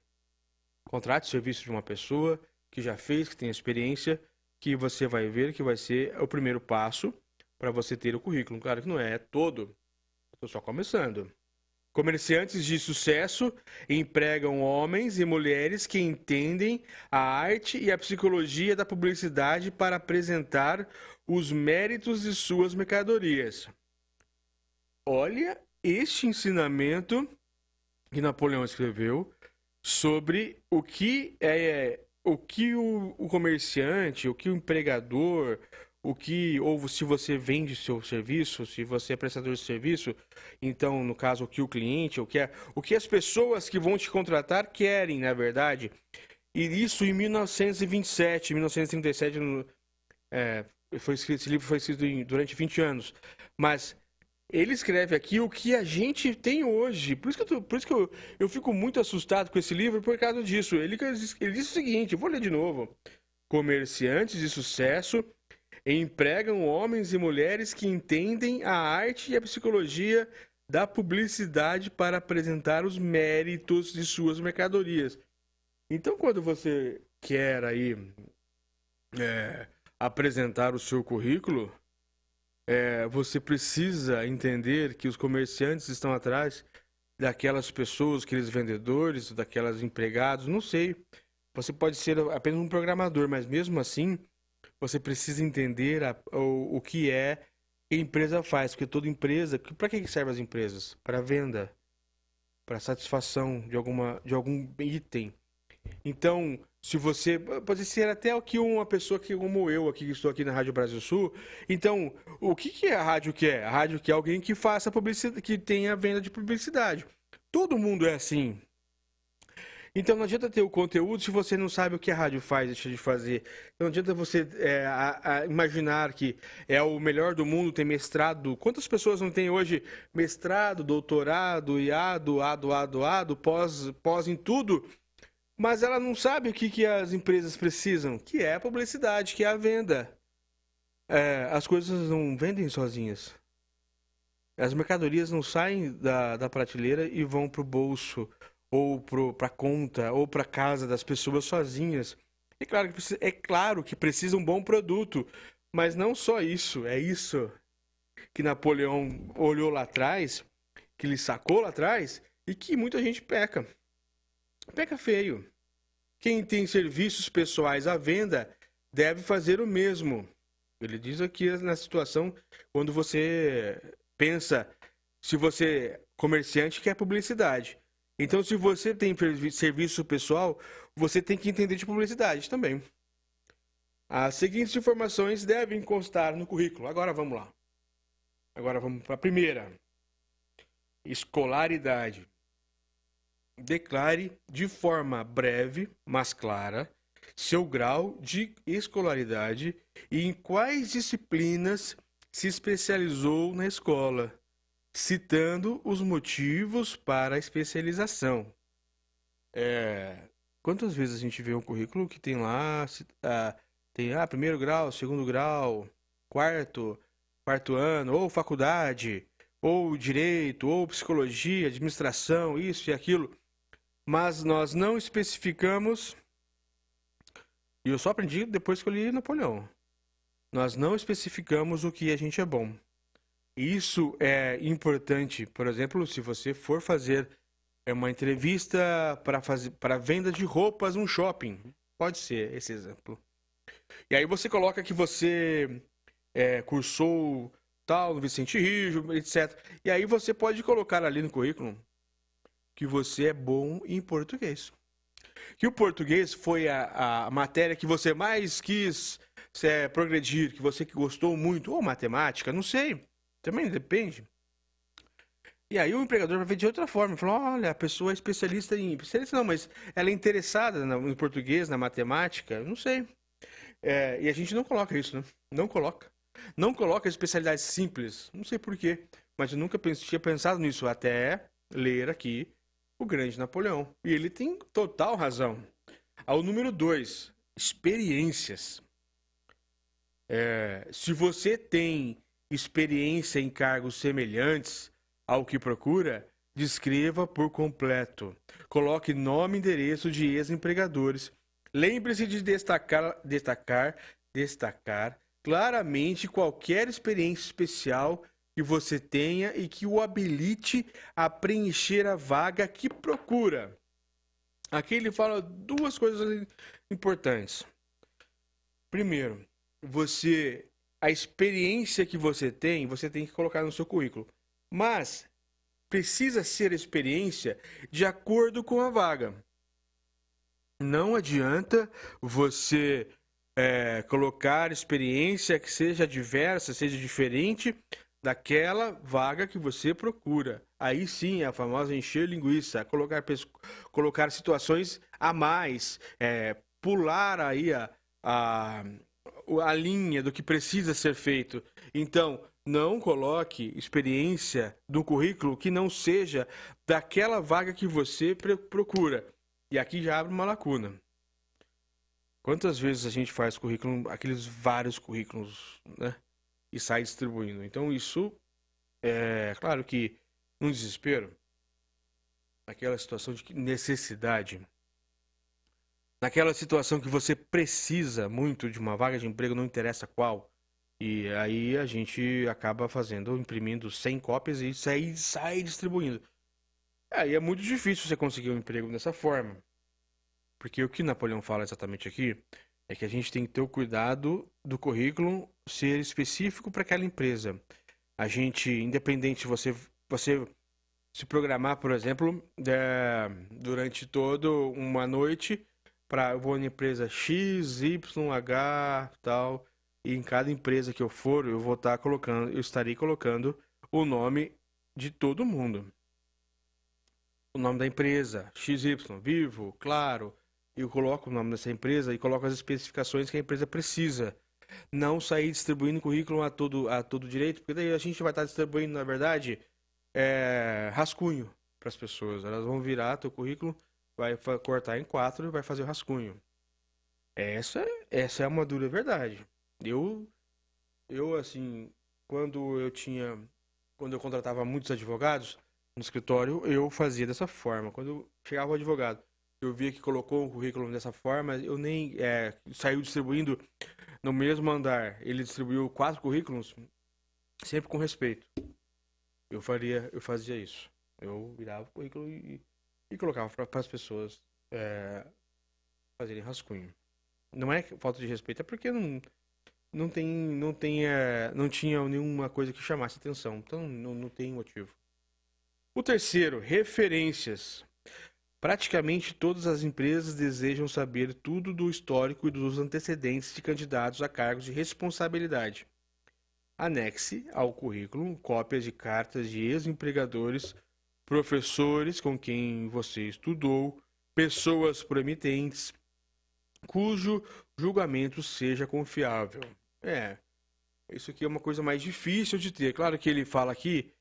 Contrate o serviço de uma pessoa que já fez, que tem experiência, que você vai ver que vai ser o primeiro passo para você ter o currículo. Claro que não é todo, estou só começando. Comerciantes de sucesso empregam homens e mulheres que entendem a arte e a psicologia da publicidade para apresentar os méritos de suas mercadorias. Olha este ensinamento que Napoleão escreveu sobre o que o comerciante, o que o empregador, ou se você vende seu serviço, se você é prestador de serviço, então, no caso, o que o cliente, o que as pessoas que vão te contratar querem, na verdade. E isso em 1927, 1937, esse livro foi escrito durante 20 anos. Mas ele escreve aqui o que a gente tem hoje. Por isso que eu fico muito assustado com esse livro por causa disso. Ele diz o seguinte, eu vou ler de novo. Comerciantes de sucesso empregam homens e mulheres que entendem a arte e a psicologia da publicidade para apresentar os méritos de suas mercadorias. Então, quando você quer aí apresentar o seu currículo, você precisa entender que os comerciantes estão atrás daquelas pessoas, aqueles vendedores, daquelas empregados, não sei. Você pode ser apenas um programador, mas mesmo assim, você precisa entender o que a empresa faz, porque toda empresa... Para que servem as empresas? Para venda, para satisfação de algum item. Então, se você... Pode ser até aqui uma pessoa como eu, aqui, que estou aqui na Rádio Brasil Sul. Então, o que a rádio quer? A rádio quer alguém que faça publicidade, que tenha venda de publicidade. Todo mundo é assim. Então não adianta ter o conteúdo se você não sabe o que a rádio faz, deixa de fazer. Não adianta você imaginar que é o melhor do mundo, ter mestrado. Quantas pessoas não têm hoje mestrado, doutorado, IAD, pós em tudo, mas ela não sabe o que as empresas precisam, que é a publicidade, que é a venda. As coisas não vendem sozinhas. As mercadorias não saem da prateleira e vão para o bolso, ou para a conta, ou para a casa das pessoas sozinhas. É claro que precisa um bom produto, mas não só isso. É isso que Napoleão olhou lá atrás, que ele sacou lá atrás, e que muita gente peca. Peca feio. Quem tem serviços pessoais à venda deve fazer o mesmo. Ele diz aqui na situação, quando você pensa, se você, comerciante, quer publicidade. Então, se você tem serviço pessoal, você tem que entender de publicidade também. As seguintes informações devem constar no currículo. Agora vamos lá. Agora vamos para a primeira. Escolaridade. Declare de forma breve, mas clara, seu grau de escolaridade e em quais disciplinas se especializou na escola, citando os motivos para a especialização. Quantas vezes a gente vê um currículo que tem lá, tem primeiro grau, segundo grau, quarto ano, ou faculdade, ou direito, ou psicologia, administração, isso e aquilo, mas nós não especificamos, e eu só aprendi depois que eu li Napoleão, nós não especificamos o que a gente é bom. Isso é importante, por exemplo, se você for fazer uma entrevista para venda de roupas num shopping. Pode ser esse exemplo. E aí você coloca que você cursou tal, no Vicente Rijo, etc. E aí você pode colocar ali no currículo que você é bom em português. Que o português foi a matéria que você mais quis progredir, que você gostou muito, ou matemática, não sei. Também depende. E aí o empregador vai ver de outra forma, falou, olha, a pessoa é especialista em... Especialista não, mas ela é interessada em português, na matemática, não sei. E a gente não coloca isso, né? Não coloca. Não coloca especialidades simples, não sei por quê, mas eu nunca tinha pensado nisso, até ler aqui o Grande Napoleão. E ele tem total razão. Ao número 2, experiências. Se você tem experiência em cargos semelhantes ao que procura, descreva por completo. Coloque nome e endereço de ex-empregadores. Lembre-se de destacar claramente qualquer experiência especial que você tenha e que o habilite a preencher a vaga que procura. Aqui ele fala duas coisas importantes. Primeiro, a experiência que você tem que colocar no seu currículo. Mas precisa ser experiência de acordo com a vaga. Não adianta você colocar experiência que seja diversa, seja diferente daquela vaga que você procura. Aí sim, a famosa encher linguiça, colocar situações a mais, pular aí a linha do que precisa ser feito. Então, não coloque experiência no currículo que não seja daquela vaga que você procura. E aqui já abre uma lacuna. Quantas vezes a gente faz currículo, aqueles vários currículos, né? E sai distribuindo. Então isso é claro que no desespero, naquela situação de necessidade, naquela situação que você precisa muito de uma vaga de emprego, não interessa qual, e aí a gente acaba imprimindo 100 cópias e sai distribuindo. E é muito difícil você conseguir um emprego dessa forma. Porque o que Napoleão fala exatamente aqui é que a gente tem que ter o cuidado do currículo ser específico para aquela empresa. A gente, independente, você se programar, por exemplo, durante toda uma noite eu vou na empresa X, Y, H, tal, e em cada empresa que eu for, eu estarei colocando o nome de todo mundo. O nome da empresa, XY, Vivo, Claro, eu coloco o nome dessa empresa e coloco as especificações que a empresa precisa. Não sair distribuindo currículo a todo direito, porque daí a gente vai estar distribuindo, na verdade, rascunho para as pessoas. Elas vão virar teu currículo, vai cortar em 4 e vai fazer o rascunho. Essa é uma dura verdade. Eu assim, quando eu contratava muitos advogados no escritório, eu fazia dessa forma. Quando chegava o advogado, eu via que colocou o currículo dessa forma, eu nem saiu distribuindo no mesmo andar. Ele distribuiu 4 currículos, sempre com respeito. Eu fazia isso. Eu virava o currículo e colocava para as pessoas fazerem rascunho. Não é falta de respeito, é porque não tinha nenhuma coisa que chamasse atenção. Então não tem motivo. O terceiro, referências. Praticamente todas as empresas desejam saber tudo do histórico e dos antecedentes de candidatos a cargos de responsabilidade. Anexe ao currículo cópias de cartas de ex-empregadores, professores com quem você estudou, pessoas proeminentes, cujo julgamento seja confiável. Isso aqui é uma coisa mais difícil de ter. Claro que ele fala aqui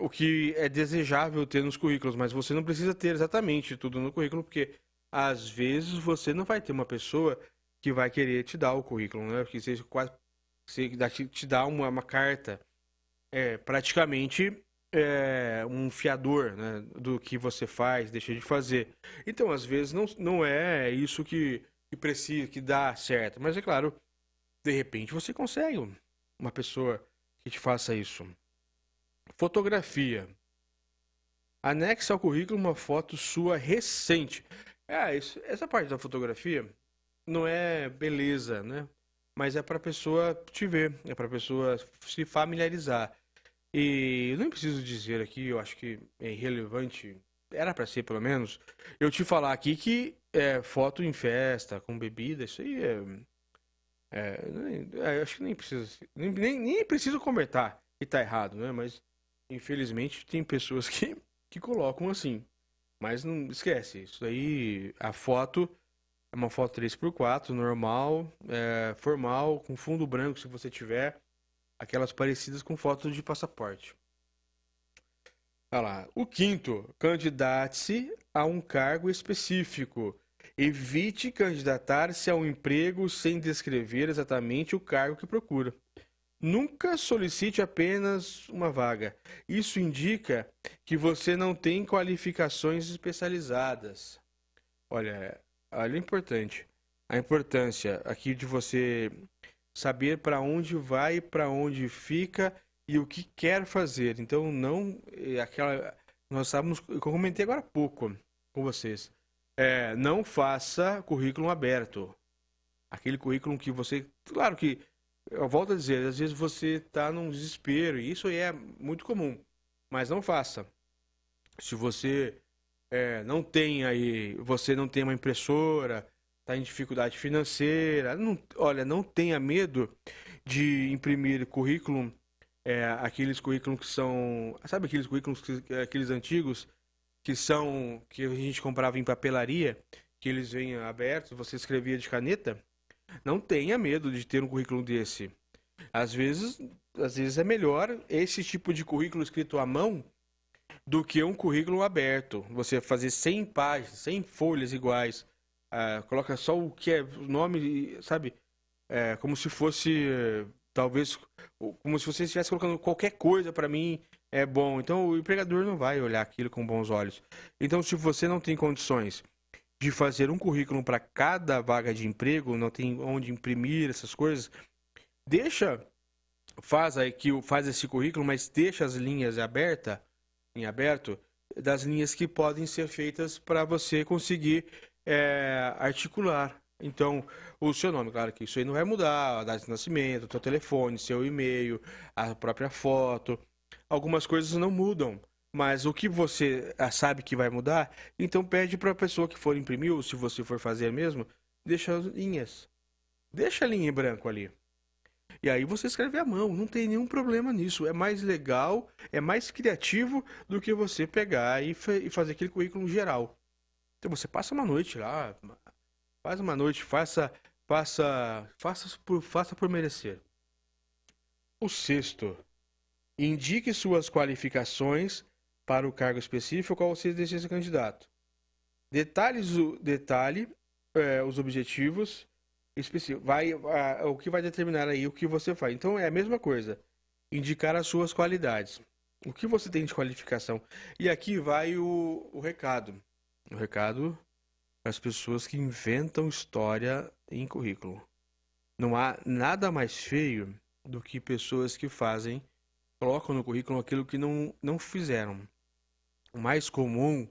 o que é desejável ter nos currículos, mas você não precisa ter exatamente tudo no currículo, porque às vezes você não vai ter uma pessoa que vai querer te dar o currículo, né? Porque te dá uma carta, praticamente um fiador, né, do que você faz, deixa de fazer. Então, às vezes, não é isso que precisa, que dá certo. Mas, é claro, de repente você consegue uma pessoa que te faça isso. Fotografia. Anexe ao currículo uma foto sua recente. Essa parte da fotografia não é beleza, né? Mas é para a pessoa te ver, é para a pessoa se familiarizar. E eu nem preciso dizer aqui, eu acho que é irrelevante, era para ser pelo menos, eu te falar aqui que foto em festa, com bebida, isso aí eu acho que nem preciso comentar que tá errado, né? Mas Infelizmente, tem pessoas que colocam assim. Mas não esquece, isso aí, a foto é uma foto 3x4, normal, formal, com fundo branco se você tiver, aquelas parecidas com fotos de passaporte. Olha lá. O quinto, candidate-se a um cargo específico. Evite candidatar-se a um emprego sem descrever exatamente o cargo que procura. Nunca solicite apenas uma vaga. Isso indica que você não tem qualificações especializadas. Olha importante. A importância aqui de você saber para onde vai, para onde fica e o que quer fazer. Então, não nós estávamos, eu comentei agora há pouco com vocês. Não faça currículo aberto. Aquele currículo que você, claro que eu volto a dizer, às vezes você está num desespero, e isso aí é muito comum, mas não faça. Se você você não tem uma impressora, está em dificuldade financeira, não tenha medo de imprimir currículo, aqueles currículos que são, sabe aqueles currículos, aqueles antigos, que a gente comprava em papelaria, que eles vêm abertos, você escrevia de caneta? Não tenha medo de ter um currículo desse. Às vezes é melhor esse tipo de currículo escrito à mão do que um currículo aberto. Você fazer 100 páginas, 100 folhas iguais. Coloca só o que é o nome, sabe? Como se fosse, talvez, como se você estivesse colocando qualquer coisa para mim é bom. Então o empregador não vai olhar aquilo com bons olhos. Então, se você não tem condições de fazer um currículo para cada vaga de emprego, não tem onde imprimir essas coisas, faz esse currículo, mas deixa as linhas em aberto, das linhas que podem ser feitas para você conseguir articular. Então, o seu nome, claro que isso aí não vai mudar, a data de nascimento, o seu telefone, seu e-mail, a própria foto, algumas coisas não mudam. Mas o que você sabe que vai mudar, então pede para a pessoa que for imprimir, ou se você for fazer mesmo, deixa as linhas. Deixa a linha em branco ali. E aí você escreve à mão, não tem nenhum problema nisso. É mais legal, é mais criativo do que você pegar e fazer aquele currículo geral. Então você passa uma noite lá, faz uma noite, faça por merecer. O sexto, indique suas qualificações para o cargo específico ao qual você deseja ser candidato. Detalhe os objetivos específicos. O que vai determinar aí o que você faz. Então é a mesma coisa. Indicar as suas qualidades. O que você tem de qualificação. E aqui vai o recado. O recado para as pessoas que inventam história em currículo. Não há nada mais feio do que pessoas que colocam no currículo aquilo que não fizeram. O mais comum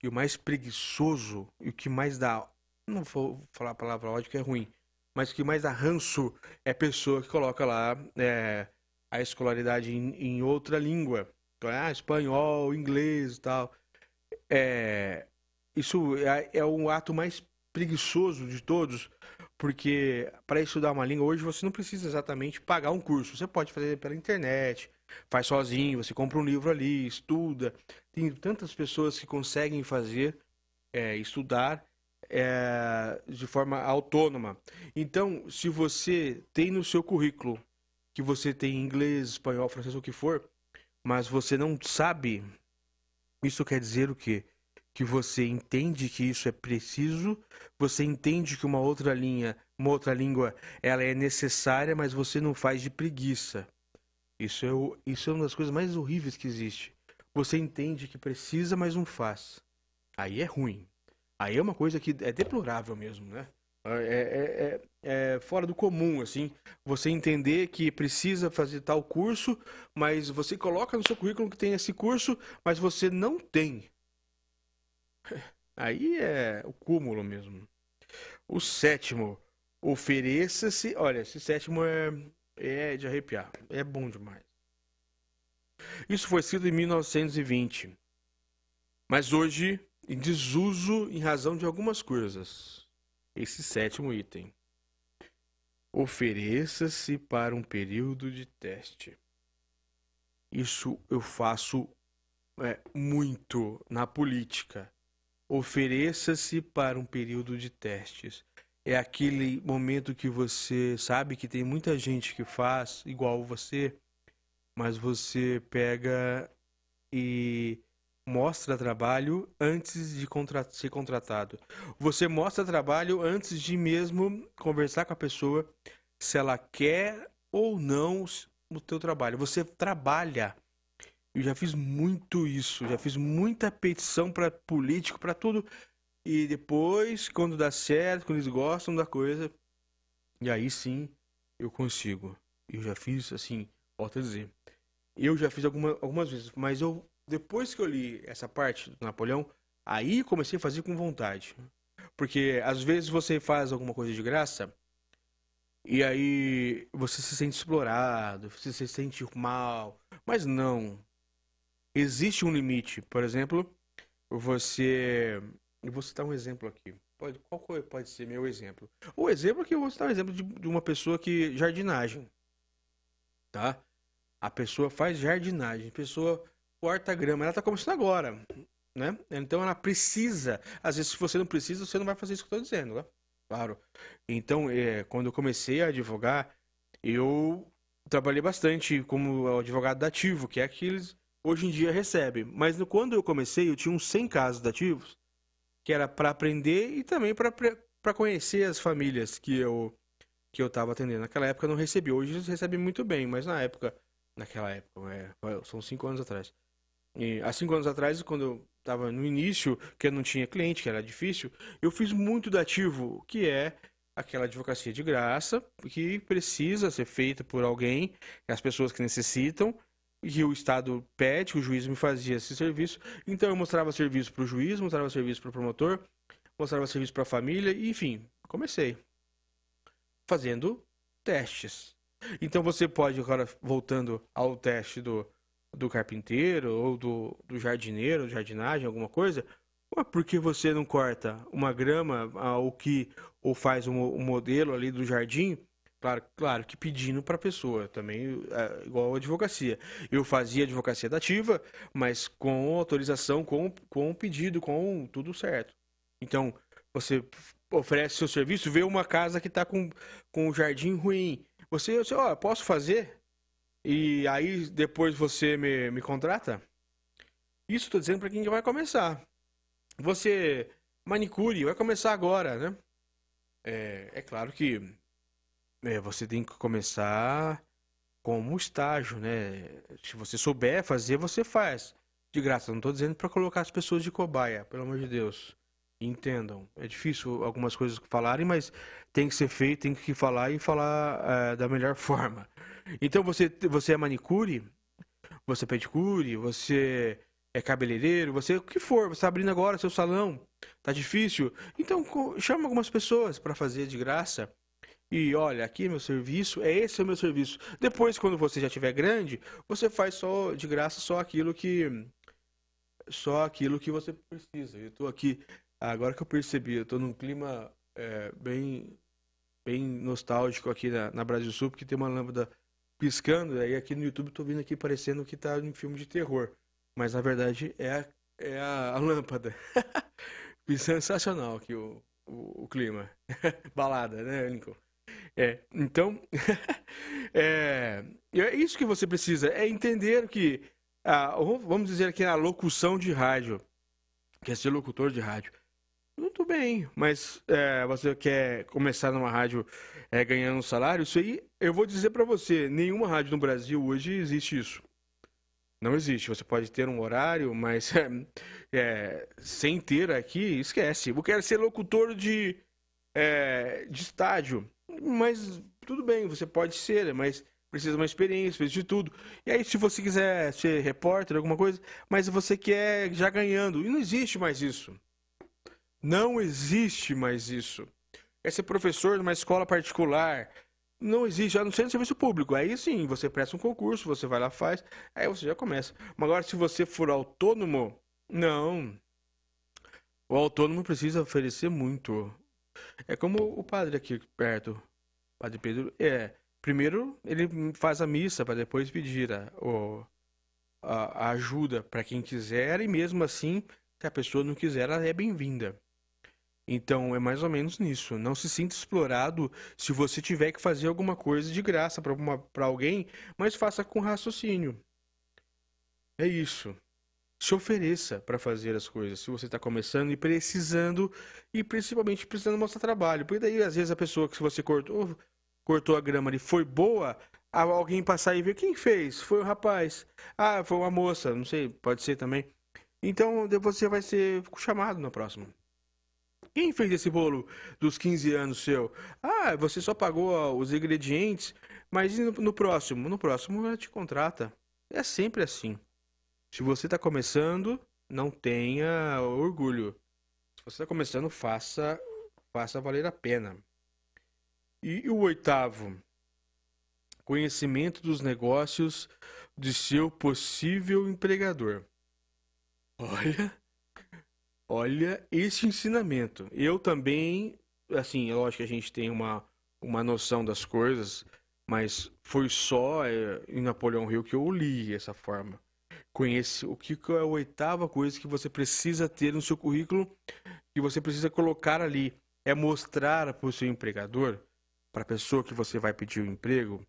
e o mais preguiçoso e o que mais dá, não vou falar a palavra ódio que é ruim, mas o que mais dá ranço é a pessoa que coloca lá a escolaridade em outra língua. Então, espanhol, inglês e tal. Isso é o ato mais preguiçoso de todos, porque para estudar uma língua hoje você não precisa exatamente pagar um curso. Você pode fazer pela internet, faz sozinho, você compra um livro ali, estuda. Tem tantas pessoas que conseguem estudar de forma autônoma. Então, se você tem no seu currículo que você tem inglês, espanhol, francês, o que for, mas você não sabe, isso quer dizer o quê? Que você entende que isso é preciso, você entende que uma outra língua, ela é necessária, mas você não faz de preguiça. Isso é uma das coisas mais horríveis que existe. Você entende que precisa, mas não faz. Aí é ruim. Aí é uma coisa que é deplorável mesmo, né? É fora do comum, assim, você entender que precisa fazer tal curso, mas você coloca no seu currículo que tem esse curso, mas você não tem. Aí é o cúmulo mesmo. O sétimo, ofereça-se. Olha, esse sétimo é de arrepiar. É bom demais. Isso foi escrito em 1920. Mas hoje, em desuso em razão de algumas coisas. Esse sétimo item. Ofereça-se para um período de teste. Isso eu faço muito na política. Ofereça-se para um período de testes. É aquele momento que você sabe que tem muita gente que faz igual você, mas você pega e mostra trabalho antes de ser contratado. Você mostra trabalho antes de mesmo conversar com a pessoa se ela quer ou não o teu trabalho. Você trabalha. Eu já fiz muito isso, já fiz muita petição para político, para tudo. E depois, quando dá certo, quando eles gostam da coisa, e aí sim eu consigo. Eu já fiz assim, volto a dizer. Eu já fiz algumas vezes, mas depois que eu li essa parte do Napoleão, aí comecei a fazer com vontade. Porque às vezes você faz alguma coisa de graça e aí você se sente explorado, você se sente mal. Mas não. Existe um limite. Por exemplo, eu vou citar um exemplo aqui. Qual pode ser meu exemplo? O exemplo é que eu vou citar um exemplo de uma pessoa que jardinagem, tá? A pessoa faz jardinagem, a pessoa corta grama, ela tá começando agora, né? Então ela precisa, às vezes se você não precisa, você não vai fazer isso que eu tô dizendo, né? Claro. Então, quando eu comecei a advogar, eu trabalhei bastante como advogado dativo, que é aqueles hoje em dia recebem. Mas quando eu comecei, eu tinha uns 100 casos dativos, que era para aprender e também para conhecer as famílias que eu estava atendendo. Naquela época eu não recebi, hoje eles recebem muito bem, mas naquela época, são 5 anos atrás. E há 5 anos atrás, quando eu estava no início, que eu não tinha cliente, que era difícil, eu fiz muito dativo, que é aquela advocacia de graça, que precisa ser feita por alguém, as pessoas que necessitam, que o Estado pede, que o juiz me fazia esse serviço. Então eu mostrava serviço para o juiz, mostrava serviço para o promotor, mostrava serviço para a família, e enfim, comecei fazendo testes. Então você pode, agora voltando ao teste do carpinteiro ou do jardineiro, jardinagem, alguma coisa, por que você não corta uma grama ou faz um modelo ali do jardim? Claro que pedindo para a pessoa também, igual a advocacia. Eu fazia advocacia dativa, mas com autorização, com pedido, com tudo certo. Então, você oferece seu serviço, vê uma casa que está com o jardim ruim. Você posso fazer? E aí depois você me contrata? Isso estou dizendo para quem vai começar. Você, manicure, vai começar agora, né? É claro que você tem que começar como estágio, né? Se você souber fazer, você faz. De graça, não estou dizendo para colocar as pessoas de cobaia, pelo amor de Deus. Entendam. É difícil algumas coisas falarem, mas tem que ser feito, tem que falar e falar da melhor forma. Então você é manicure, você é pedicure, você é cabeleireiro, você o que for, você está abrindo agora seu salão, tá difícil? Então chama algumas pessoas para fazer de graça. E olha, aqui é meu serviço, esse é o meu serviço. Depois, quando você já tiver grande, você faz só de graça só aquilo que você precisa. Eu tô aqui, agora que eu percebi, eu tô num clima bem nostálgico aqui na Brasil Sul, porque tem uma lâmpada piscando, aí aqui no YouTube eu tô vendo aqui parecendo que tá em filme de terror. Mas na verdade é a lâmpada. Sensacional aqui o clima. Balada, né, Lincoln? Então, é isso que você precisa, é entender que, vamos dizer aqui, a locução de rádio, quer ser locutor de rádio. Muito bem, mas você quer começar numa rádio ganhando um salário? Isso aí, eu vou dizer para você, nenhuma rádio no Brasil hoje existe isso. Não existe. Você pode ter um horário, mas sem ter aqui, esquece. Eu quero ser locutor de estádio. Mas tudo bem, você pode ser, mas precisa de uma experiência, precisa de tudo. E aí, se você quiser ser repórter, alguma coisa, mas você quer já ganhando. E não existe mais isso. Não existe mais isso. Quer ser professor numa escola particular. Não existe, a não ser no serviço público. Aí sim, você presta um concurso, você vai lá, faz, aí você já começa. Mas agora, se você for autônomo, não. O autônomo precisa oferecer muito. É como o padre aqui perto, o Padre Pedro. Primeiro ele faz a missa para depois pedir a ajuda para quem quiser e mesmo assim, se a pessoa não quiser, ela é bem-vinda. Então é mais ou menos nisso. Não se sinta explorado se você tiver que fazer alguma coisa de graça para alguém, mas faça com raciocínio. É isso. Se ofereça para fazer as coisas. Se você está começando e principalmente precisando mostrar trabalho. Porque daí, às vezes, a pessoa que se você cortou a grama ali foi boa, alguém passar e ver quem fez. Foi o rapaz. Ah, foi uma moça. Não sei, pode ser também. Então, você vai ser chamado na próxima. Quem fez esse bolo dos 15 anos seu? Ah, você só pagou os ingredientes, mas e no próximo? No próximo ela te contrata. É sempre assim. Se você está começando, não tenha orgulho. Se você está começando, faça valer a pena. E o 8º, conhecimento dos negócios de seu possível empregador. Olha esse ensinamento. Eu também, assim, é lógico que a gente tem uma noção das coisas, mas foi só em Napoleão Hill que eu li essa forma. Conhece o que é a 8ª coisa que você precisa ter no seu currículo, que você precisa colocar ali, é mostrar para o seu empregador, para a pessoa que você vai pedir o emprego,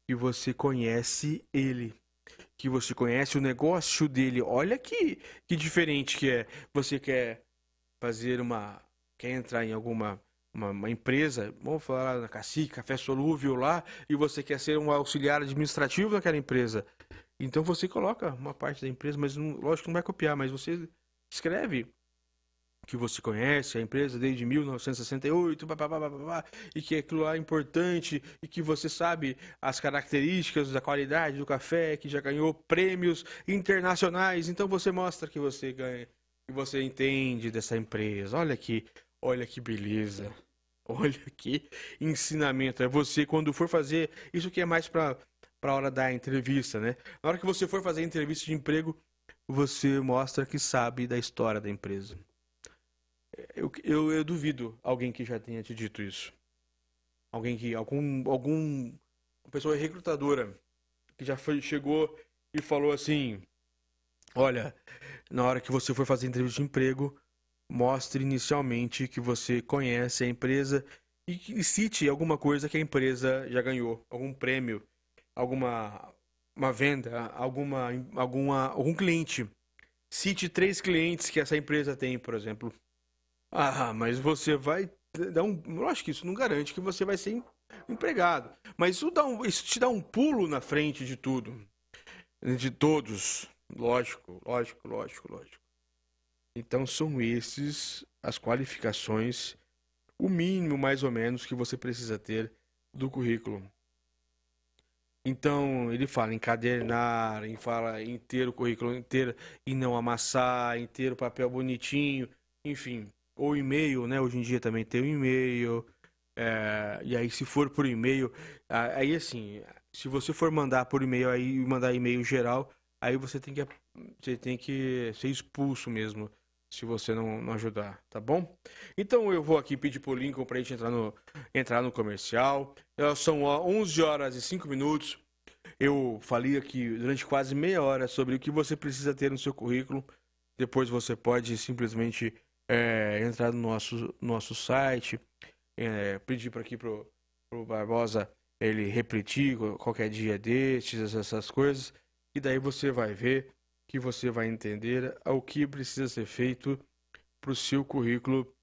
que você conhece ele, que você conhece o negócio dele. Olha que diferente que é. Você quer quer entrar em alguma uma empresa, vamos falar lá na Cacique, Café Solúvel lá, e você quer ser um auxiliar administrativo naquela empresa. Então você coloca uma parte da empresa, mas lógico que não vai copiar, mas você escreve que você conhece a empresa desde 1968, e que aquilo lá é importante, e que você sabe as características da qualidade do café, que já ganhou prêmios internacionais. Então você mostra que você ganha, que você entende dessa empresa. Olha que beleza. Olha que ensinamento. É você, quando for fazer, isso que é mais para a hora da entrevista, né? Na hora que você for fazer a entrevista de emprego, você mostra que sabe da história da empresa. Eu duvido alguém que já tenha te dito isso. Alguém que, alguma pessoa recrutadora que já chegou e falou assim: olha, na hora que você for fazer entrevista de emprego, mostre inicialmente que você conhece a empresa e cite alguma coisa que a empresa já ganhou, algum prêmio, uma venda, algum cliente. Cite 3 clientes que essa empresa tem, por exemplo. Ah, mas você vai dar lógico que isso não garante que você vai ser empregado. Mas isso te dá um pulo na frente de tudo. De todos. Lógico. Então são esses as qualificações, o mínimo mais ou menos que você precisa ter do currículo. Então ele fala encadernar, fala em ter o currículo inteiro e não amassar, em ter o papel bonitinho, enfim. Ou e-mail, né? Hoje em dia também tem o e-mail. E aí, se for por e-mail, aí assim, se você for mandar por e-mail, aí mandar e-mail geral, aí você tem que ser expulso mesmo, se você não ajudar, tá bom? Então eu vou aqui pedir pro Lincoln pra gente entrar no comercial. São 11h05. Eu falei aqui durante quase meia hora sobre o que você precisa ter no seu currículo. Depois você pode simplesmente entrar no nosso site, pedir para aqui pro Barbosa ele repetir qualquer dia destes, essas coisas, e daí você vai ver que você vai entender o que precisa ser feito para o seu currículo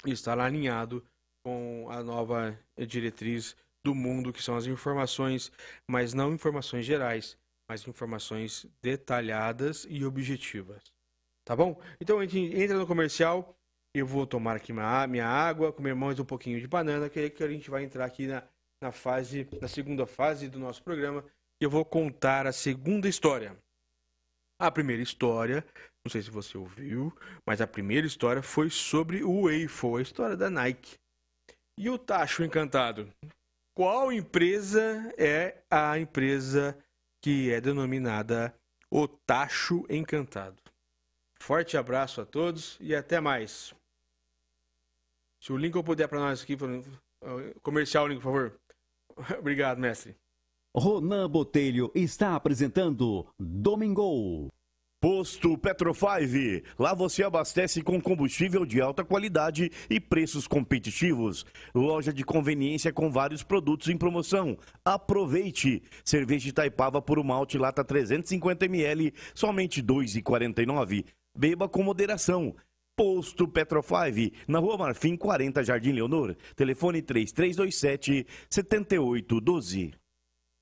estar alinhado com a nova diretriz do mundo, que são as informações, mas não informações gerais, mas informações detalhadas e objetivas. Tá bom? Então a gente entra no comercial, eu vou tomar aqui minha água, comer mais um pouquinho de banana, que a gente vai entrar aqui na segunda fase do nosso programa, e eu vou contar a segunda história. A primeira história, não sei se você ouviu, mas a primeira história foi sobre o Waffle, a história da Nike. E o Tacho Encantado? Qual empresa é a empresa que é denominada o Tacho Encantado? Forte abraço a todos e até mais. Se o Lincoln puder para nós aqui, comercial, Lincoln, por favor. Obrigado, mestre. Ronan Botelho está apresentando Domingo. Posto Petro5, lá você abastece com combustível de alta qualidade e preços competitivos. Loja de conveniência com vários produtos em promoção. Aproveite! Cerveja Itaipava por malte lata 350 ml, somente R$ 2,49. Beba com moderação. Posto Petro5, na Rua Marfim 40, Jardim Leonor. Telefone 3327-7812.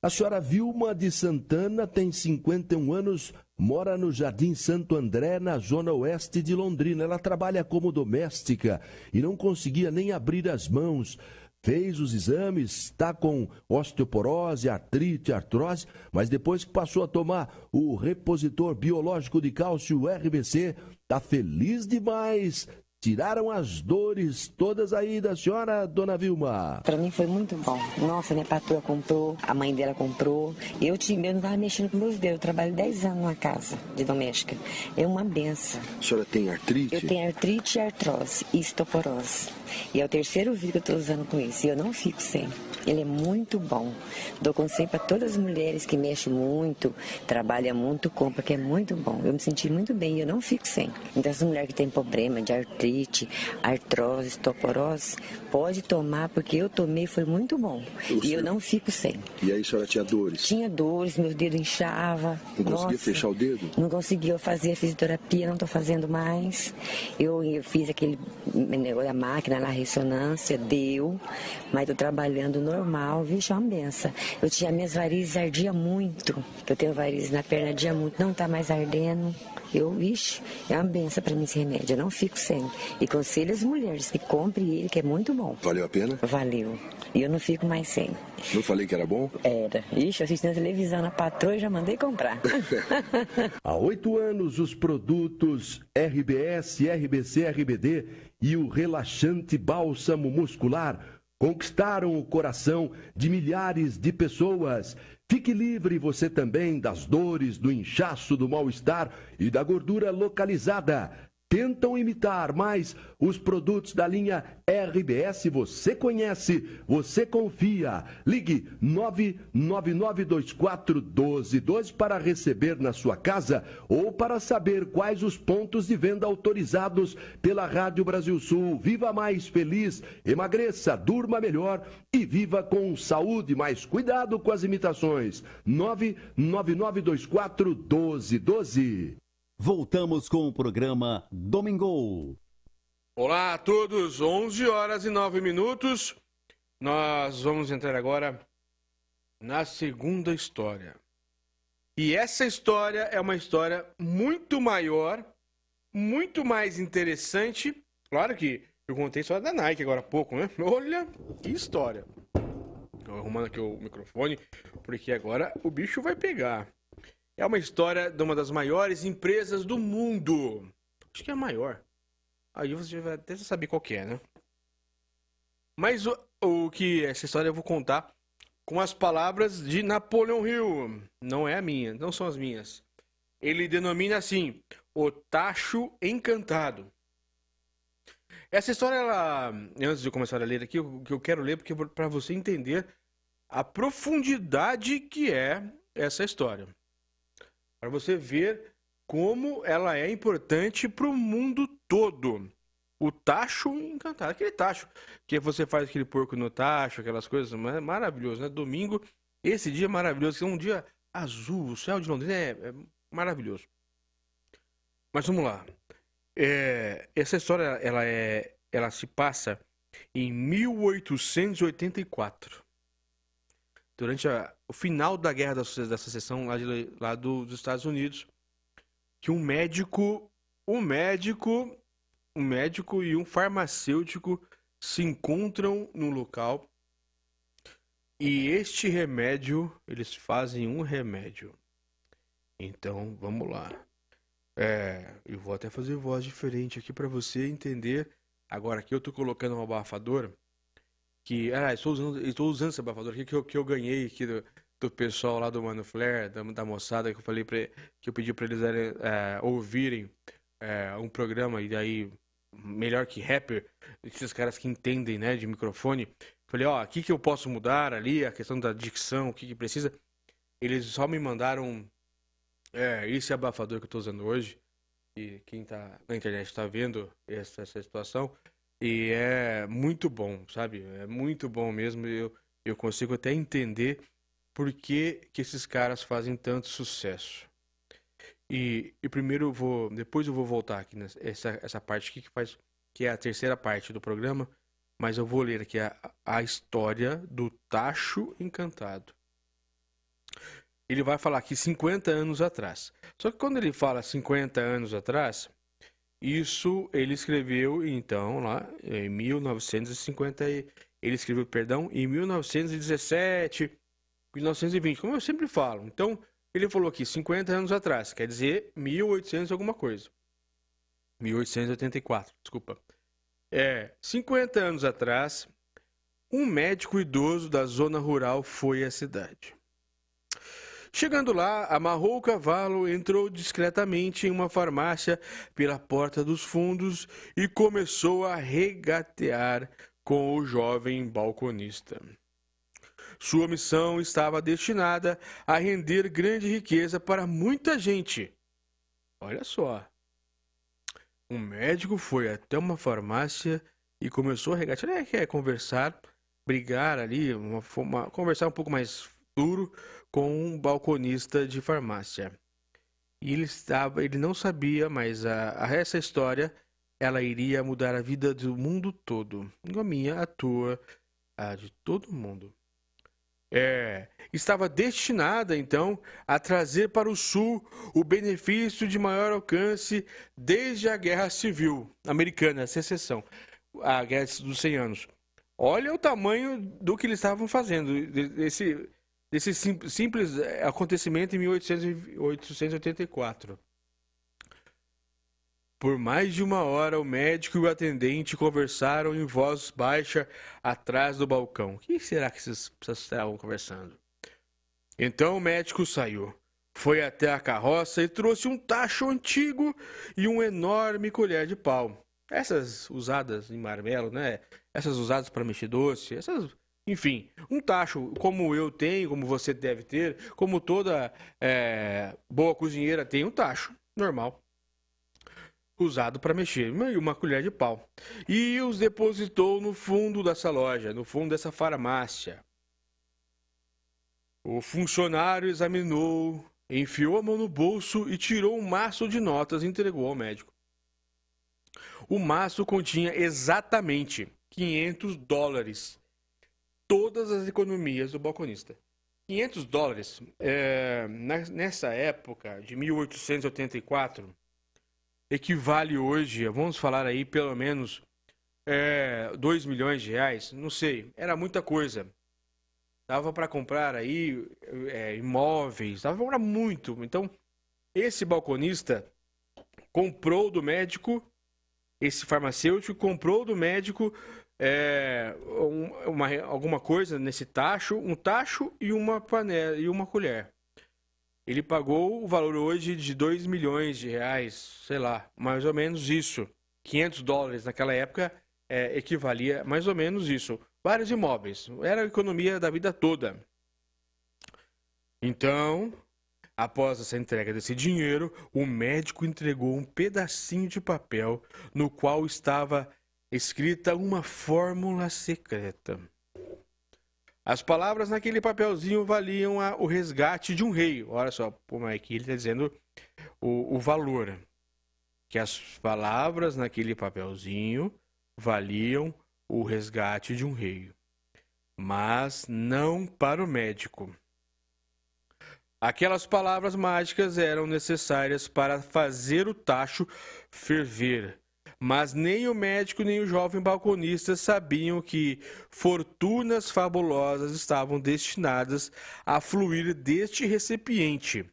A senhora Vilma de Santana tem 51 anos, mora no Jardim Santo André, na zona oeste de Londrina. Ela trabalha como doméstica e não conseguia nem abrir as mãos. Fez os exames, está com osteoporose, artrite, artrose, mas depois que passou a tomar o repositor biológico de cálcio RBC, está feliz demais. Tiraram as dores todas aí da senhora, dona Vilma. Pra mim foi muito bom. Nossa, minha patroa comprou, a mãe dela comprou. Eu não estava mexendo com meus dedos. Eu trabalho 10 anos numa casa de doméstica. É uma benção. A senhora tem artrite? Eu tenho artrite, artrose e osteoporose. E é o terceiro vídeo que eu estou usando com isso. E eu não fico sem. Ele é muito bom. Dou conselho para todas as mulheres que mexem muito, trabalham muito, compram, que é muito bom. Eu me senti muito bem e eu não fico sem. Então, essa mulher que tem problema de artrite, artrose, osteoporose, pode tomar, porque eu tomei, foi muito bom. E eu não fico sem. E aí a senhora tinha dores? Tinha dores, meus dedos inchavam. Não conseguia fechar o dedo? Não conseguia, eu fazia fisioterapia, não estou fazendo mais. Eu fiz aquele negócio da máquina lá, ressonância, deu, mas estou trabalhando normal, vixe, é uma benção. Eu tinha minhas varizes, ardia muito. Eu tenho varizes na perna, ardia muito, não está mais ardendo. Vixe, é uma benção para mim esse remédio, eu não fico sem. E conselho as mulheres que comprem ele, que é muito bom. Valeu a pena? Valeu. E eu não fico mais sem. Não falei que era bom? Era. Ixi, eu assisti na televisão, na patroa e já mandei comprar. Há 8 anos, os produtos RBS, RBC, RBD e o relaxante bálsamo muscular conquistaram o coração de milhares de pessoas. Fique livre você também das dores, do inchaço, do mal-estar e da gordura localizada. Tentam imitar, mas os produtos da linha RBS você conhece, você confia. Ligue 999241212 para receber na sua casa ou para saber quais os pontos de venda autorizados pela Rádio Brasil Sul. Viva mais feliz, emagreça, durma melhor e viva com saúde, mas cuidado com as imitações. 999241212. Voltamos com o programa Domingo. Olá a todos, 11h09. Nós vamos entrar agora na segunda história. E essa história é uma história muito maior, muito mais interessante. Claro que eu contei a história da Nike agora há pouco, né? Olha que história. Estou arrumando aqui o microfone, porque agora o bicho vai pegar. É uma história de uma das maiores empresas do mundo. Acho que é a maior. Aí você vai até saber qual que é, né? Mas o que essa história eu vou contar com as palavras de Napoleon Hill. Não é a minha, não são as minhas. Ele denomina assim, o tacho encantado. Essa história, ela, antes de eu começar a ler aqui, o que eu quero ler, porque para você entender a profundidade que é essa história. Para você ver como ela é importante para o mundo todo. O tacho encantado. Aquele tacho que você faz aquele porco no tacho, aquelas coisas, é maravilhoso, né? Domingo, esse dia é maravilhoso. É um dia azul, o céu de Londrina é maravilhoso. Mas vamos lá. Essa história, ela se passa em 1884. Durante o final da Guerra da Secessão lá dos Estados Unidos, que um médico e um farmacêutico se encontram no local e eles fazem um remédio. Então, vamos lá. Eu vou até fazer voz diferente aqui para você entender. Agora aqui eu tô colocando um abafador que, estou usando esse abafador aqui que eu ganhei aqui do pessoal lá do Mano Flair, da moçada, que eu falei que eu pedi para eles ouvirem um programa, e daí melhor que rapper, esses caras que entendem, né, de microfone. Falei, o que eu posso mudar ali, a questão da dicção, o que precisa. Eles só me mandaram esse abafador que eu estou usando hoje. E quem está na internet está vendo essa situação. E é muito bom, sabe? É muito bom mesmo. Eu consigo até entender por que esses caras fazem tanto sucesso. E primeiro depois eu vou voltar aqui nessa parte aqui que é a terceira parte do programa, mas eu vou ler aqui a história do Tacho Encantado. Ele vai falar aqui 50 anos atrás. Só que quando ele fala 50 anos atrás, isso ele escreveu então lá em 1950, ele escreveu, perdão, em 1917, 1920, como eu sempre falo. Então, ele falou aqui 50 anos atrás, quer dizer 1800 alguma coisa. 1884, desculpa. 50 anos atrás, um médico idoso da zona rural foi à cidade. Chegando lá, amarrou o cavalo, entrou discretamente em uma farmácia pela porta dos fundos e começou a regatear com o jovem balconista. Sua missão estava destinada a render grande riqueza para muita gente. Olha só. Um médico foi até uma farmácia e começou a regatear. Quer conversar, brigar ali, conversar um pouco mais duro com um balconista de farmácia. E ele não sabia, mas essa história ela iria mudar a vida do mundo todo. A minha, a tua, a de todo mundo. Estava destinada, então, a trazer para o Sul o benefício de maior alcance desde a Guerra Civil Americana, a secessão, a Guerra dos 100 Anos. Olha o tamanho do que eles estavam fazendo, desse simples acontecimento em 1884. Por mais de uma hora, o médico e o atendente conversaram em voz baixa atrás do balcão. O que será que vocês estavam conversando? Então o médico saiu, foi até a carroça e trouxe um tacho antigo e uma enorme colher de pau. Essas usadas em marmelo, né? Essas usadas para mexer doce, enfim, um tacho como eu tenho, como você deve ter, como toda boa cozinheira tem um tacho normal. Usado para mexer, e uma colher de pau. E os depositou no fundo dessa loja, no fundo dessa farmácia. O funcionário examinou, enfiou a mão no bolso e tirou um maço de notas e entregou ao médico. O maço continha exatamente $500. Todas as economias do balconista. $500, nessa época de 1884, equivale hoje, vamos falar aí pelo menos 2 milhões de reais, não sei, era muita coisa. Dava para comprar aí imóveis, dava para comprar muito. Então, esse balconista comprou do médico, esse farmacêutico comprou do médico alguma coisa nesse tacho, um tacho e uma panela e uma colher. Ele pagou o valor hoje de 2 milhões de reais, sei lá, mais ou menos isso. $500 naquela época equivalia mais ou menos isso. Vários imóveis, era a economia da vida toda. Então, após essa entrega desse dinheiro, o médico entregou um pedacinho de papel no qual estava escrita uma fórmula secreta. As palavras naquele papelzinho valiam o resgate de um rei. Olha só, como é que ele está dizendo o valor. Que as palavras naquele papelzinho valiam o resgate de um rei. Mas não para o médico. Aquelas palavras mágicas eram necessárias para fazer o tacho ferver. Mas nem o médico nem o jovem balconista sabiam que fortunas fabulosas estavam destinadas a fluir deste recipiente.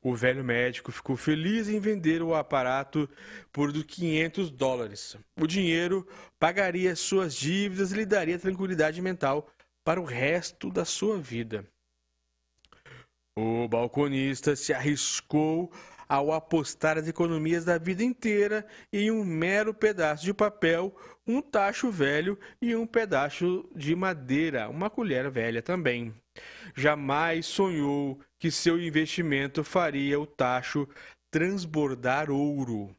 O velho médico ficou feliz em vender o aparato por $500. O dinheiro pagaria suas dívidas e lhe daria tranquilidade mental para o resto da sua vida. O balconista se arriscou ao apostar as economias da vida inteira em um mero pedaço de papel, um tacho velho e um pedaço de madeira, uma colher velha também. jamais sonhou que seu investimento faria o tacho transbordar ouro,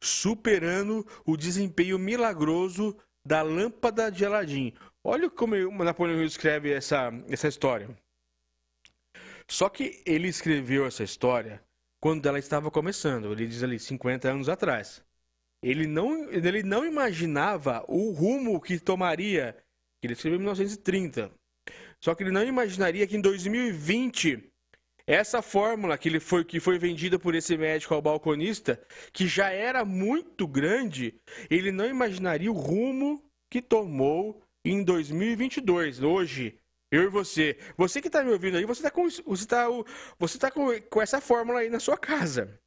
superando o desempenho milagroso da lâmpada de Aladim. Olha como o Napoleão Hill escreve essa história. Só que ele escreveu essa história quando ela estava começando. Ele diz ali, 50 anos atrás. Ele não imaginava o rumo que tomaria. Ele escreveu em 1930. Só que ele não imaginaria que em 2020, essa fórmula que foi vendida por esse médico ao balconista, que já era muito grande, ele não imaginaria o rumo que tomou em 2022. Hoje, eu e você que está me ouvindo aí, você tá com essa fórmula aí na sua casa.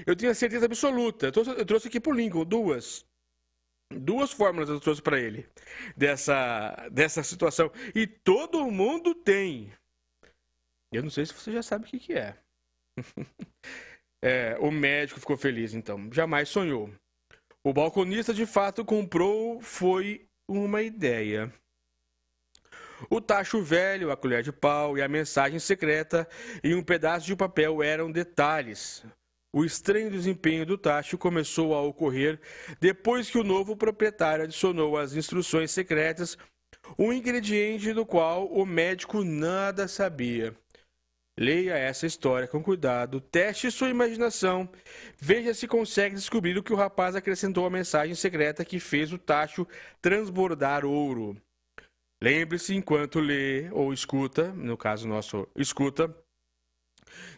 Eu tenho a certeza absoluta. Eu trouxe aqui pro Lincoln duas fórmulas eu trouxe para ele dessa situação. E todo mundo tem. Eu não sei se você já sabe o que é. O médico ficou feliz, então. Jamais sonhou. O balconista, de fato, comprou, foi uma ideia. O tacho velho, a colher de pau e a mensagem secreta em um pedaço de papel eram detalhes. O estranho desempenho do tacho começou a ocorrer depois que o novo proprietário adicionou às instruções secretas um ingrediente do qual o médico nada sabia. Leia essa história com cuidado, teste sua imaginação, veja se consegue descobrir o que o rapaz acrescentou à mensagem secreta que fez o tacho transbordar ouro. Lembre-se, enquanto lê ou escuta, no caso nosso, escuta,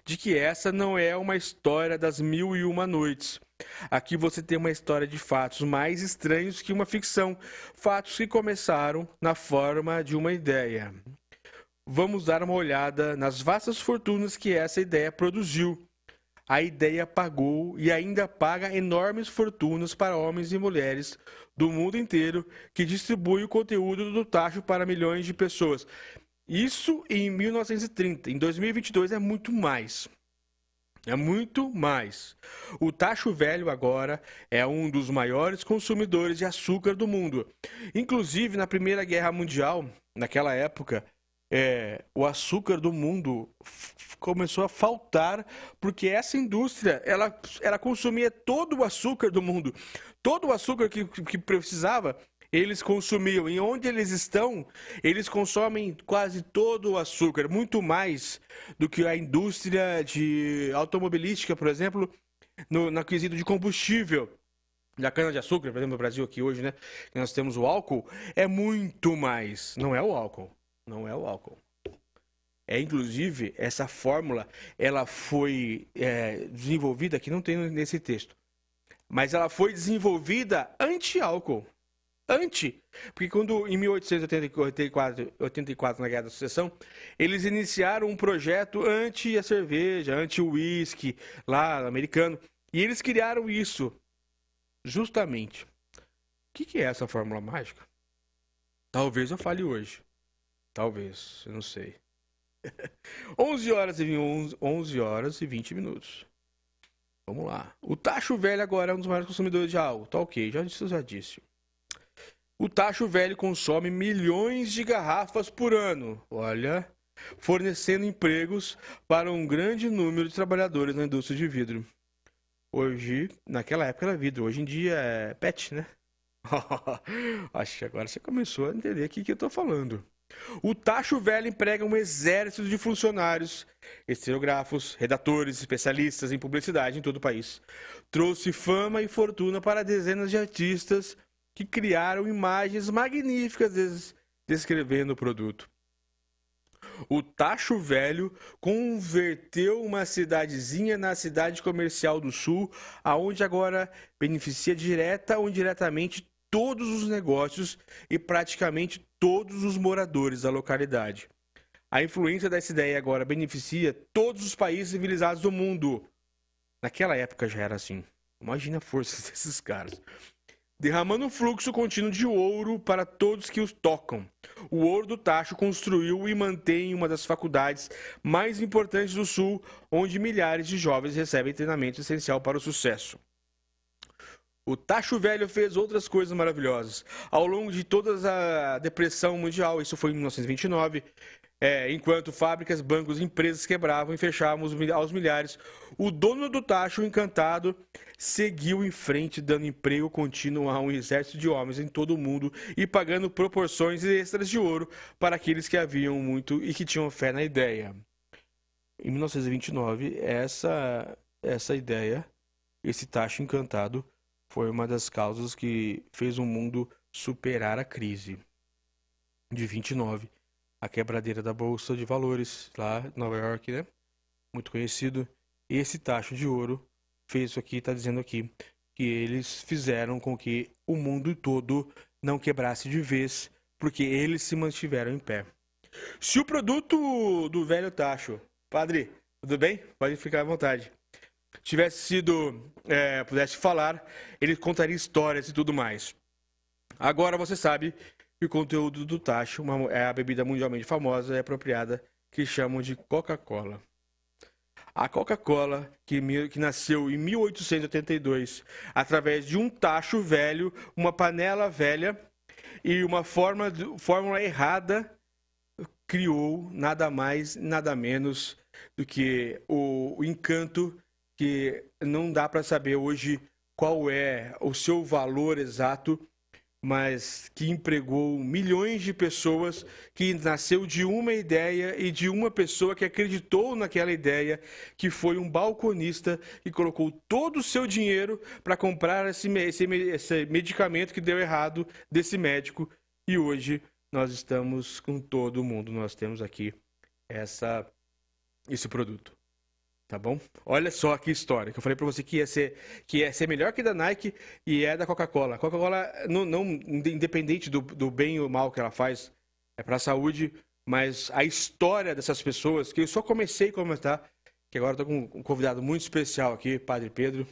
de que essa não é uma história das 1001 noites. Aqui você tem uma história de fatos mais estranhos que uma ficção, fatos que começaram na forma de uma ideia. Vamos dar uma olhada nas vastas fortunas que essa ideia produziu. A ideia pagou e ainda paga enormes fortunas para homens e mulheres do mundo inteiro que distribuem o conteúdo do tacho para milhões de pessoas. Isso em 1930. Em 2022 é muito mais. É muito mais. O tacho velho agora é um dos maiores consumidores de açúcar do mundo. Inclusive, na Primeira Guerra Mundial, naquela época, o açúcar do mundo começou a faltar porque essa indústria ela consumia todo o açúcar do mundo. Todo o açúcar que precisava, eles consumiam. E onde eles estão, eles consomem quase todo o açúcar. Muito mais do que a indústria de automobilística, por exemplo, no quesito de combustível. Da cana-de-açúcar, por exemplo, no Brasil aqui hoje, né? Que nós temos o álcool, é muito mais. Não é o álcool. Não é o álcool. Inclusive, essa fórmula, ela foi desenvolvida, aqui não tem nesse texto, mas ela foi desenvolvida anti-álcool. Porque quando, em 1884, na Guerra da Sucessão, eles iniciaram um projeto anti a cerveja, anti o uísque, lá, americano, e eles criaram isso, justamente. O que é essa fórmula mágica? Talvez eu fale hoje. Talvez, eu não sei. 11 horas e 20 minutos. Vamos lá. O tacho velho agora é um dos maiores consumidores de álcool. Tá ok, já disse. O tacho velho consome milhões de garrafas por ano. Olha, fornecendo empregos para um grande número de trabalhadores na indústria de vidro. Hoje, naquela época era vidro, hoje em dia é PET, né? Acho que agora você começou a entender o que eu tô falando. O tacho velho emprega um exército de funcionários, estilógrafos, redatores, especialistas em publicidade em todo o país. Trouxe fama e fortuna para dezenas de artistas que criaram imagens magníficas descrevendo o produto. O tacho velho converteu uma cidadezinha na cidade comercial do sul, aonde agora beneficia direta ou indiretamente todos os negócios e praticamente todos os moradores da localidade. A influência dessa ideia agora beneficia todos os países civilizados do mundo. Naquela época já era assim. Imagina a força desses caras. Derramando um fluxo contínuo de ouro para todos que os tocam. O ouro do tacho construiu e mantém uma das faculdades mais importantes do sul, onde milhares de jovens recebem treinamento essencial para o sucesso. O tacho velho fez outras coisas maravilhosas. Ao longo de toda a depressão mundial, isso foi em 1929, Enquanto fábricas, bancos e empresas quebravam e fechavam aos milhares, o dono do tacho, encantado, seguiu em frente, dando emprego contínuo a um exército de homens em todo o mundo e pagando proporções extras de ouro para aqueles que haviam muito e que tinham fé na ideia. Em 1929, essa ideia, esse tacho encantado, foi uma das causas que fez o mundo superar a crise de 29, a quebradeira da Bolsa de Valores, lá em Nova York, né? Muito conhecido. Esse tacho de ouro fez isso aqui, está dizendo aqui, que eles fizeram com que o mundo todo não quebrasse de vez, porque eles se mantiveram em pé. Se o produto do velho tacho, padre, tudo bem? Pode ficar à vontade. Tivesse sido, pudesse falar, ele contaria histórias e tudo mais. Agora você sabe que o conteúdo do tacho é a bebida mundialmente famosa e apropriada que chamam de Coca-Cola. A Coca-Cola, que nasceu em 1882, através de um tacho velho, uma panela velha e uma fórmula errada, criou nada mais, nada menos do que o encanto que não dá para saber hoje qual é o seu valor exato, mas que empregou milhões de pessoas, que nasceu de uma ideia e de uma pessoa que acreditou naquela ideia, que foi um balconista que colocou todo o seu dinheiro para comprar esse medicamento que deu errado desse médico. E hoje nós estamos com todo mundo, nós temos aqui esse produto. Tá bom? Olha só que história, que eu falei para você que ia ser melhor que da Nike e é da Coca-Cola. A Coca-Cola, não independente do bem ou mal que ela faz, é para a saúde, mas a história dessas pessoas, que eu só comecei a comentar, que agora estou com um convidado muito especial aqui, Padre Pedro.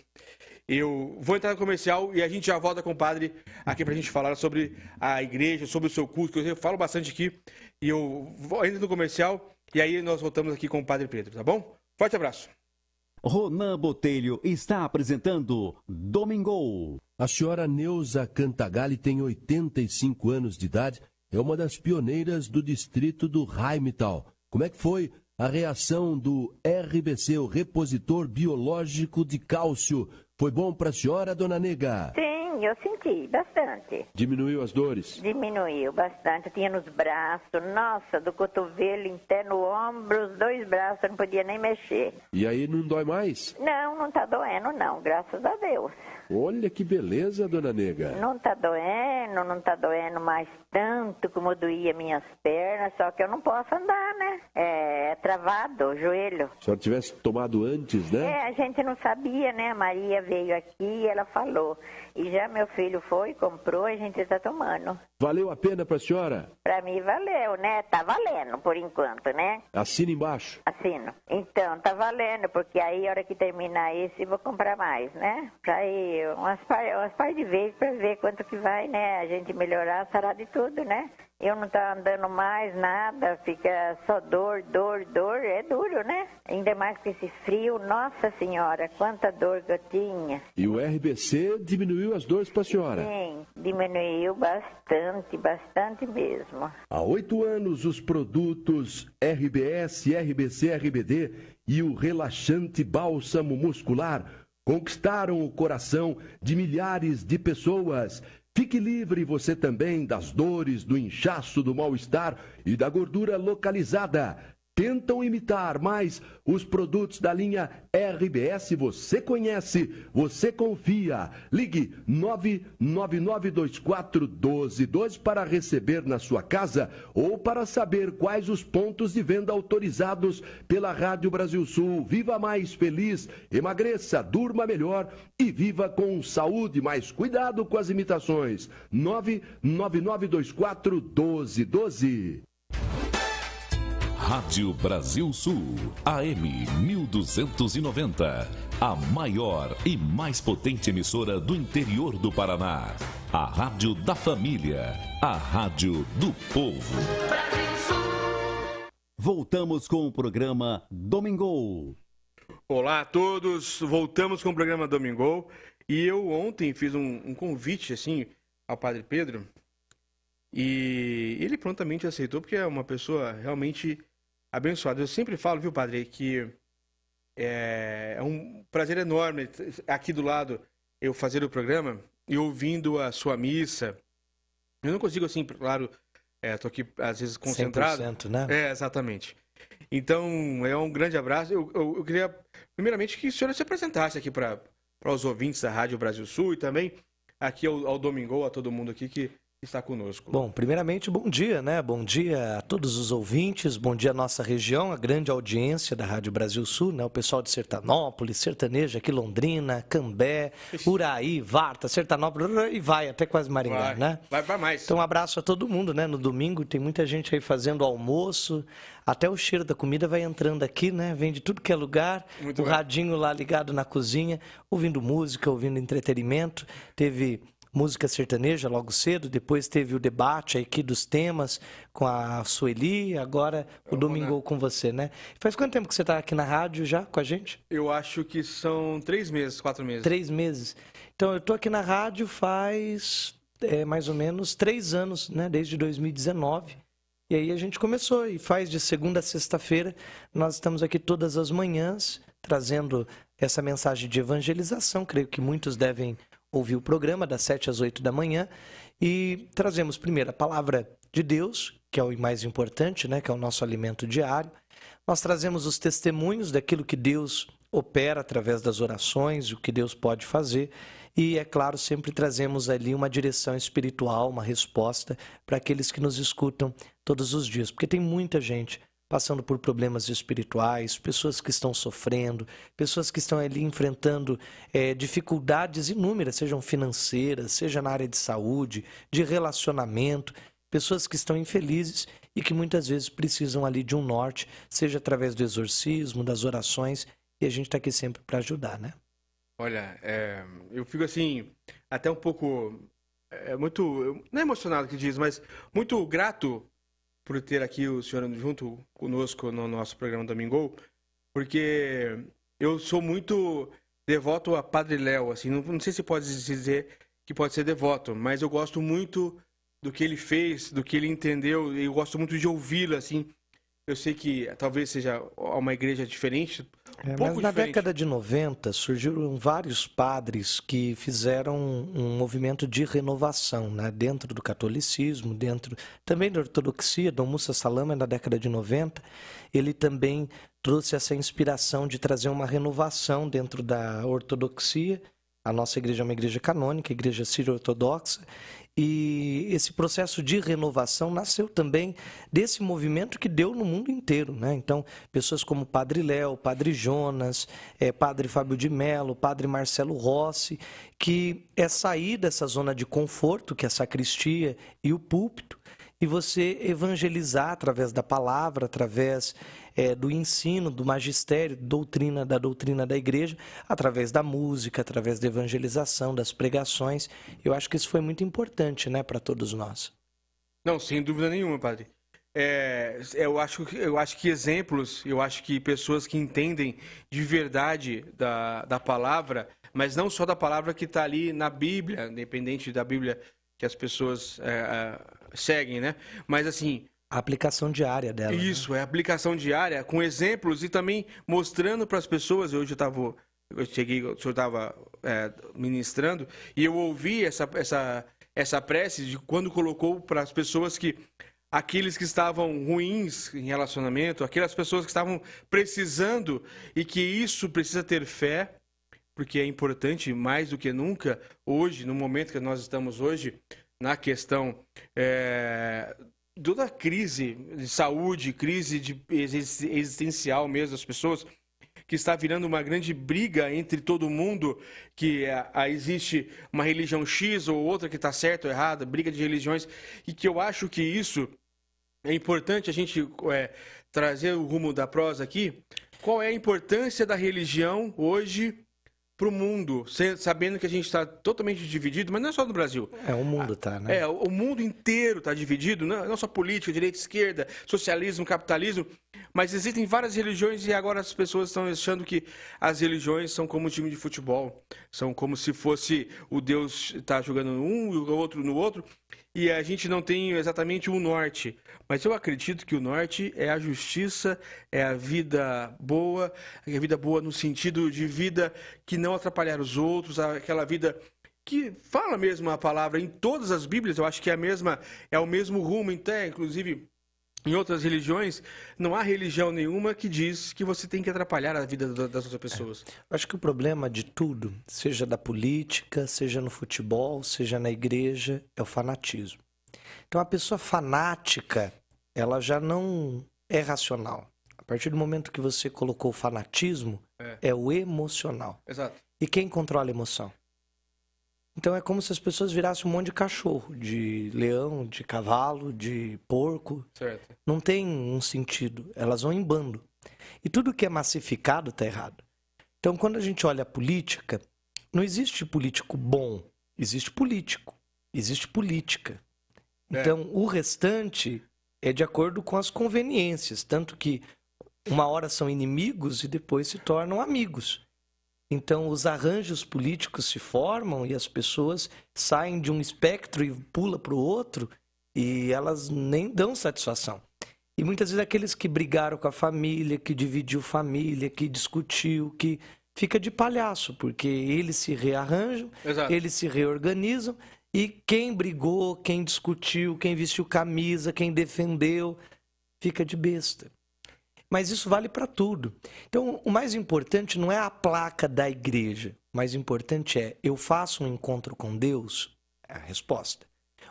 Eu vou entrar no comercial e a gente já volta com o padre aqui para a gente falar sobre a igreja, sobre o seu culto, que eu falo bastante aqui. E eu entro no comercial e aí nós voltamos aqui com o Padre Pedro, tá bom? Forte abraço. Ronan Botelho está apresentando Domingo. A senhora Neuza Cantagalli tem 85 anos de idade, é uma das pioneiras do distrito do Rheinmetall. Como é que foi a reação do RBC, o repositor biológico de cálcio? Foi bom para a senhora, dona Nega? Sim, eu senti bastante. Diminuiu as dores? Diminuiu bastante. Tinha nos braços, nossa, do cotovelo até no ombro, os 2 braços, eu não podia nem mexer. E aí não dói mais? Não tá doendo não, graças a Deus. Olha que beleza, dona Nega. Não tá doendo mais tanto como doía minhas pernas, só que eu não posso andar, né? É travado o joelho. Se a senhora tivesse tomado antes, né? A gente não sabia, né? A Maria veio aqui e ela falou. E já meu filho foi, comprou, a gente está tomando. Valeu a pena para a senhora? Para mim valeu, né? Tá valendo por enquanto, né? Assina embaixo. Assino. Então, tá valendo, porque aí a hora que terminar esse eu vou comprar mais, né? Pra ir umas par de vezes pra ver quanto que vai, né? A gente melhorar, sarar de tudo, né? Eu não tô andando mais nada, fica só dor, é duro, né? Ainda mais com esse frio, nossa senhora, quanta dor que eu tinha. E o RBC diminuiu as dores para a senhora? Sim, diminuiu bastante mesmo. Há 8 anos, os produtos RBS, RBC, RBD e o relaxante bálsamo muscular conquistaram o coração de milhares de pessoas. Fique livre você também das dores, do inchaço, do mal-estar e da gordura localizada. Tentam imitar, mas os produtos da linha RBS você conhece, você confia. Ligue 999241212 para receber na sua casa ou para saber quais os pontos de venda autorizados pela Rádio Brasil Sul. Viva mais feliz, emagreça, durma melhor e viva com saúde. Mas cuidado com as imitações. 999241212. Rádio Brasil Sul, AM 1290, a maior e mais potente emissora do interior do Paraná. A Rádio da Família, a Rádio do Povo. Voltamos com o programa Domingo. Olá a todos, voltamos com o programa Domingo. E eu ontem fiz um convite assim ao Padre Pedro. E ele prontamente aceitou, porque é uma pessoa realmente abençoada. Eu sempre falo, viu, padre, que é um prazer enorme aqui do lado eu fazer o programa e ouvindo a sua missa. Eu não consigo, assim, claro, tô aqui às vezes concentrado. 100%, né? Exatamente. Então, é um grande abraço. Eu queria, primeiramente, que o senhor se apresentasse aqui para os ouvintes da Rádio Brasil Sul e também aqui ao Domingol, a todo mundo aqui que está conosco. Bom, primeiramente, bom dia, né? Bom dia a todos os ouvintes, bom dia à nossa região, a grande audiência da Rádio Brasil Sul, né? O pessoal de Sertanópolis, Sertaneja, aqui Londrina, Cambé, Uraí, Varta, Sertanópolis e vai até quase Maringá, né? Vai para mais. Então, um abraço a todo mundo, né? No domingo tem muita gente aí fazendo almoço, até o cheiro da comida vai entrando aqui, né? Vem de tudo que é lugar, Muito o bem. radinho lá ligado na cozinha, ouvindo música, ouvindo entretenimento, teve música sertaneja logo cedo, depois teve o debate aqui dos temas com a Sueli, agora o Domingol com você, né? Faz quanto tempo que você está aqui na rádio já com a gente? Eu acho que são 3 meses, 4 meses. 3 meses. Então, eu estou aqui na rádio faz mais ou menos 3 anos, né? Desde 2019. E aí a gente começou e faz de segunda a sexta-feira. Nós estamos aqui todas as manhãs trazendo essa mensagem de evangelização. Creio que muitos devem ouvir o programa das 7 às 8 da manhã e trazemos primeiro a palavra de Deus, que é o mais importante, né? Que é o nosso alimento diário. Nós trazemos os testemunhos daquilo que Deus opera através das orações, o que Deus pode fazer. E, é claro, sempre trazemos ali uma direção espiritual, uma resposta para aqueles que nos escutam todos os dias. Porque tem muita gente passando por problemas espirituais, pessoas que estão sofrendo, pessoas que estão ali enfrentando dificuldades inúmeras, sejam financeiras, seja na área de saúde, de relacionamento, pessoas que estão infelizes e que muitas vezes precisam ali de um norte, seja através do exorcismo, das orações, e a gente está aqui sempre para ajudar, né? Olha, eu fico assim, até um pouco, muito, não é emocionado que diz, mas muito grato por ter aqui o senhor junto conosco no nosso programa Domingol, porque eu sou muito devoto a Padre Léo, assim, não sei se pode dizer que pode ser devoto, mas eu gosto muito do que ele fez, do que ele entendeu, e eu gosto muito de ouvi-lo, assim. Eu sei que talvez seja uma igreja diferente, mas na década de 90 surgiram vários padres que fizeram um movimento de renovação, né? Dentro do catolicismo, dentro também da ortodoxia. Dom Mussa Salama, na década de 90, ele também trouxe essa inspiração de trazer uma renovação dentro da ortodoxia. A nossa igreja é uma igreja canônica, igreja sírio-ortodoxa, e esse processo de renovação nasceu também desse movimento que deu no mundo inteiro, né? Então, pessoas como Padre Léo, Padre Jonas, Padre Fábio de Mello, Padre Marcelo Rossi, que é sair dessa zona de conforto, que é a sacristia e o púlpito, e você evangelizar através da palavra, através do ensino, do magistério, da doutrina da igreja, através da música, através da evangelização, das pregações. Eu acho que isso foi muito importante, né, para todos nós. Não, sem dúvida nenhuma, padre. Eu acho que exemplos, eu acho que pessoas que entendem de verdade da palavra, mas não só da palavra que está ali na Bíblia, independente da Bíblia que as pessoas seguem, né? Mas assim, a aplicação diária dela. Isso, né? É a aplicação diária, com exemplos e também mostrando para as pessoas. Hoje eu cheguei, o senhor estava ministrando, e eu ouvi essa prece de quando colocou para as pessoas que aqueles que estavam ruins em relacionamento, aquelas pessoas que estavam precisando, e que isso precisa ter fé, porque é importante mais do que nunca, hoje, no momento que nós estamos hoje, na questão toda a crise de saúde, crise existencial mesmo das pessoas, que está virando uma grande briga entre todo mundo, que existe uma religião X ou outra que está certa ou errada, briga de religiões, e que eu acho que isso é importante a gente trazer o rumo da prosa aqui. Qual é a importância da religião hoje para o mundo, sabendo que a gente está totalmente dividido, mas não é só no Brasil. O mundo está, né? O mundo inteiro está dividido, não só política, direita, esquerda, socialismo, capitalismo, mas existem várias religiões e agora as pessoas estão achando que as religiões são como um time de futebol, são como se fosse o Deus está jogando no um e o outro no outro, e a gente não tem exatamente um norte. Mas eu acredito que o norte é a justiça, é a vida boa no sentido de vida que não atrapalhar os outros, aquela vida que fala mesmo a palavra em todas as Bíblias. Eu acho que é o mesmo rumo, até, inclusive. Em outras religiões, não há religião nenhuma que diz que você tem que atrapalhar a vida das outras pessoas. Eu acho que o problema de tudo, seja da política, seja no futebol, seja na igreja, é o fanatismo. Então, a pessoa fanática, ela já não é racional. A partir do momento que você colocou o fanatismo, é o emocional. Exato. E quem controla a emoção? Então é como se as pessoas virassem um monte de cachorro, de leão, de cavalo, de porco. Certo. Não tem um sentido. Elas vão em bando. E tudo que é massificado está errado. Então, quando a gente olha a política, não existe político bom. Existe político. Existe política. Então, o restante é de acordo com as conveniências. Tanto que uma hora são inimigos e depois se tornam amigos. Então, os arranjos políticos se formam e as pessoas saem de um espectro e pulam para o outro e elas nem dão satisfação. E muitas vezes aqueles que brigaram com a família, que dividiu família, que discutiu, que fica de palhaço, porque eles se rearranjam, Exato. Eles se reorganizam e quem brigou, quem discutiu, quem vestiu camisa, quem defendeu, fica de besta. Mas isso vale para tudo. Então, o mais importante não é a placa da igreja. O mais importante é, eu faço um encontro com Deus? É a resposta.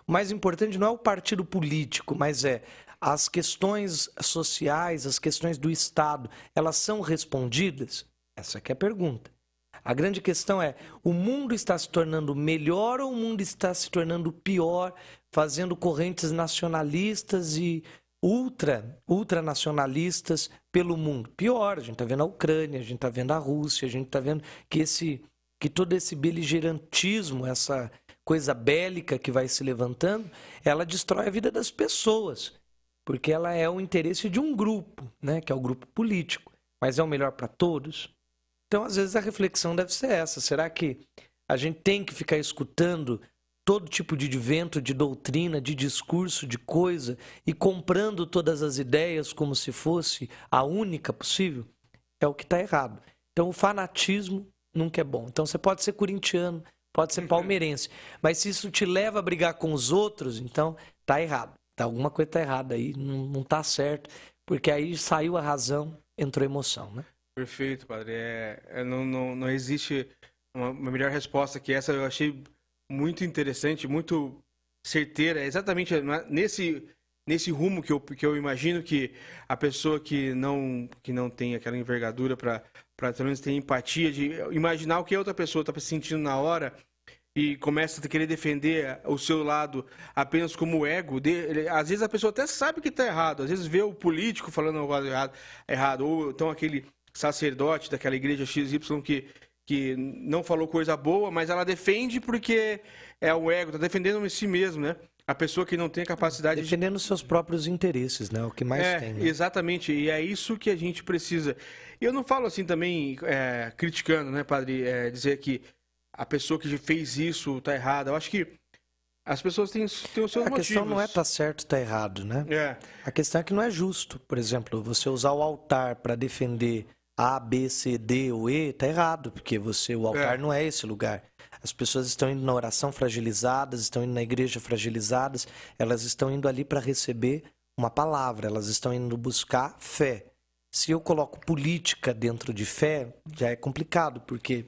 O mais importante não é o partido político, mas é as questões sociais, as questões do Estado, elas são respondidas? Essa aqui é a pergunta. A grande questão é, o mundo está se tornando melhor ou o mundo está se tornando pior, fazendo correntes nacionalistas e ultranacionalistas pelo mundo? Pior, a gente está vendo a Ucrânia, a gente está vendo a Rússia, a gente está vendo que todo esse beligerantismo, essa coisa bélica que vai se levantando, ela destrói a vida das pessoas, porque ela é o interesse de um grupo, né, que é o grupo político, mas é o melhor para todos? Então, às vezes, a reflexão deve ser essa. Será que a gente tem que ficar escutando todo tipo de vento, de doutrina, de discurso, de coisa, e comprando todas as ideias como se fosse a única possível? É o que está errado. Então, o fanatismo nunca é bom. Então, você pode ser corintiano, pode ser palmeirense, mas se isso te leva a brigar com os outros, então está errado. Alguma coisa está errada aí, não está certo, porque aí saiu a razão, entrou a emoção, né? Perfeito, padre. Não existe uma melhor resposta que essa. Eu achei muito interessante, muito certeira. É exatamente nesse rumo que eu imagino que a pessoa que não tem aquela envergadura para pelo menos ter empatia, de imaginar o que a outra pessoa está sentindo na hora e começa a querer defender o seu lado apenas como ego. Às vezes a pessoa até sabe que está errado, às vezes vê o político falando algo errado, ou então aquele sacerdote daquela igreja XY que não falou coisa boa, mas ela defende porque é o ego, está defendendo em si mesmo, né? A pessoa que não tem a capacidade defendendo os seus próprios interesses, né? O que mais tem. Né? Exatamente, e é isso que a gente precisa. E eu não falo assim também criticando, né, padre? Dizer que a pessoa que fez isso está errada. Eu acho que as pessoas têm os seus motivos. A questão não é tá certo, tá errado, né? A questão é que não é justo. Por exemplo, você usar o altar para defender A, B, C, D ou E, tá errado, porque o altar não é esse lugar. As pessoas estão indo na oração fragilizadas, estão indo na igreja fragilizadas, elas estão indo ali para receber uma palavra, elas estão indo buscar fé. Se eu coloco política dentro de fé, já é complicado, porque